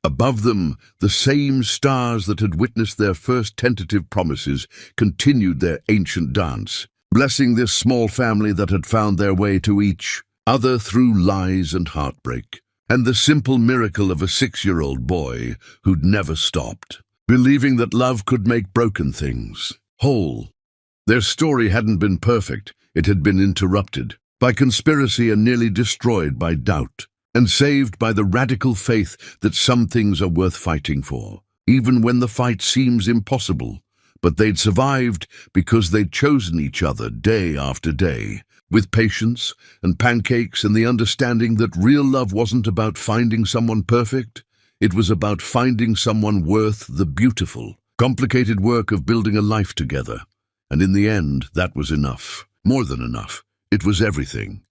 Above them, the same stars that had witnessed their first tentative promises continued their ancient dance, blessing this small family that had found their way to each other through lies and heartbreak, and the simple miracle of a 6-year-old boy who'd never stopped, believing that love could make broken things whole. Their story hadn't been perfect. It had been interrupted by conspiracy and nearly destroyed by doubt, and saved by the radical faith that some things are worth fighting for, even when the fight seems impossible. But they'd survived because they'd chosen each other day after day, with patience and pancakes and the understanding that real love wasn't about finding someone perfect. It was about finding someone worth the beautiful, complicated work of building a life together. And in the end, that was enough. More than enough. It was everything.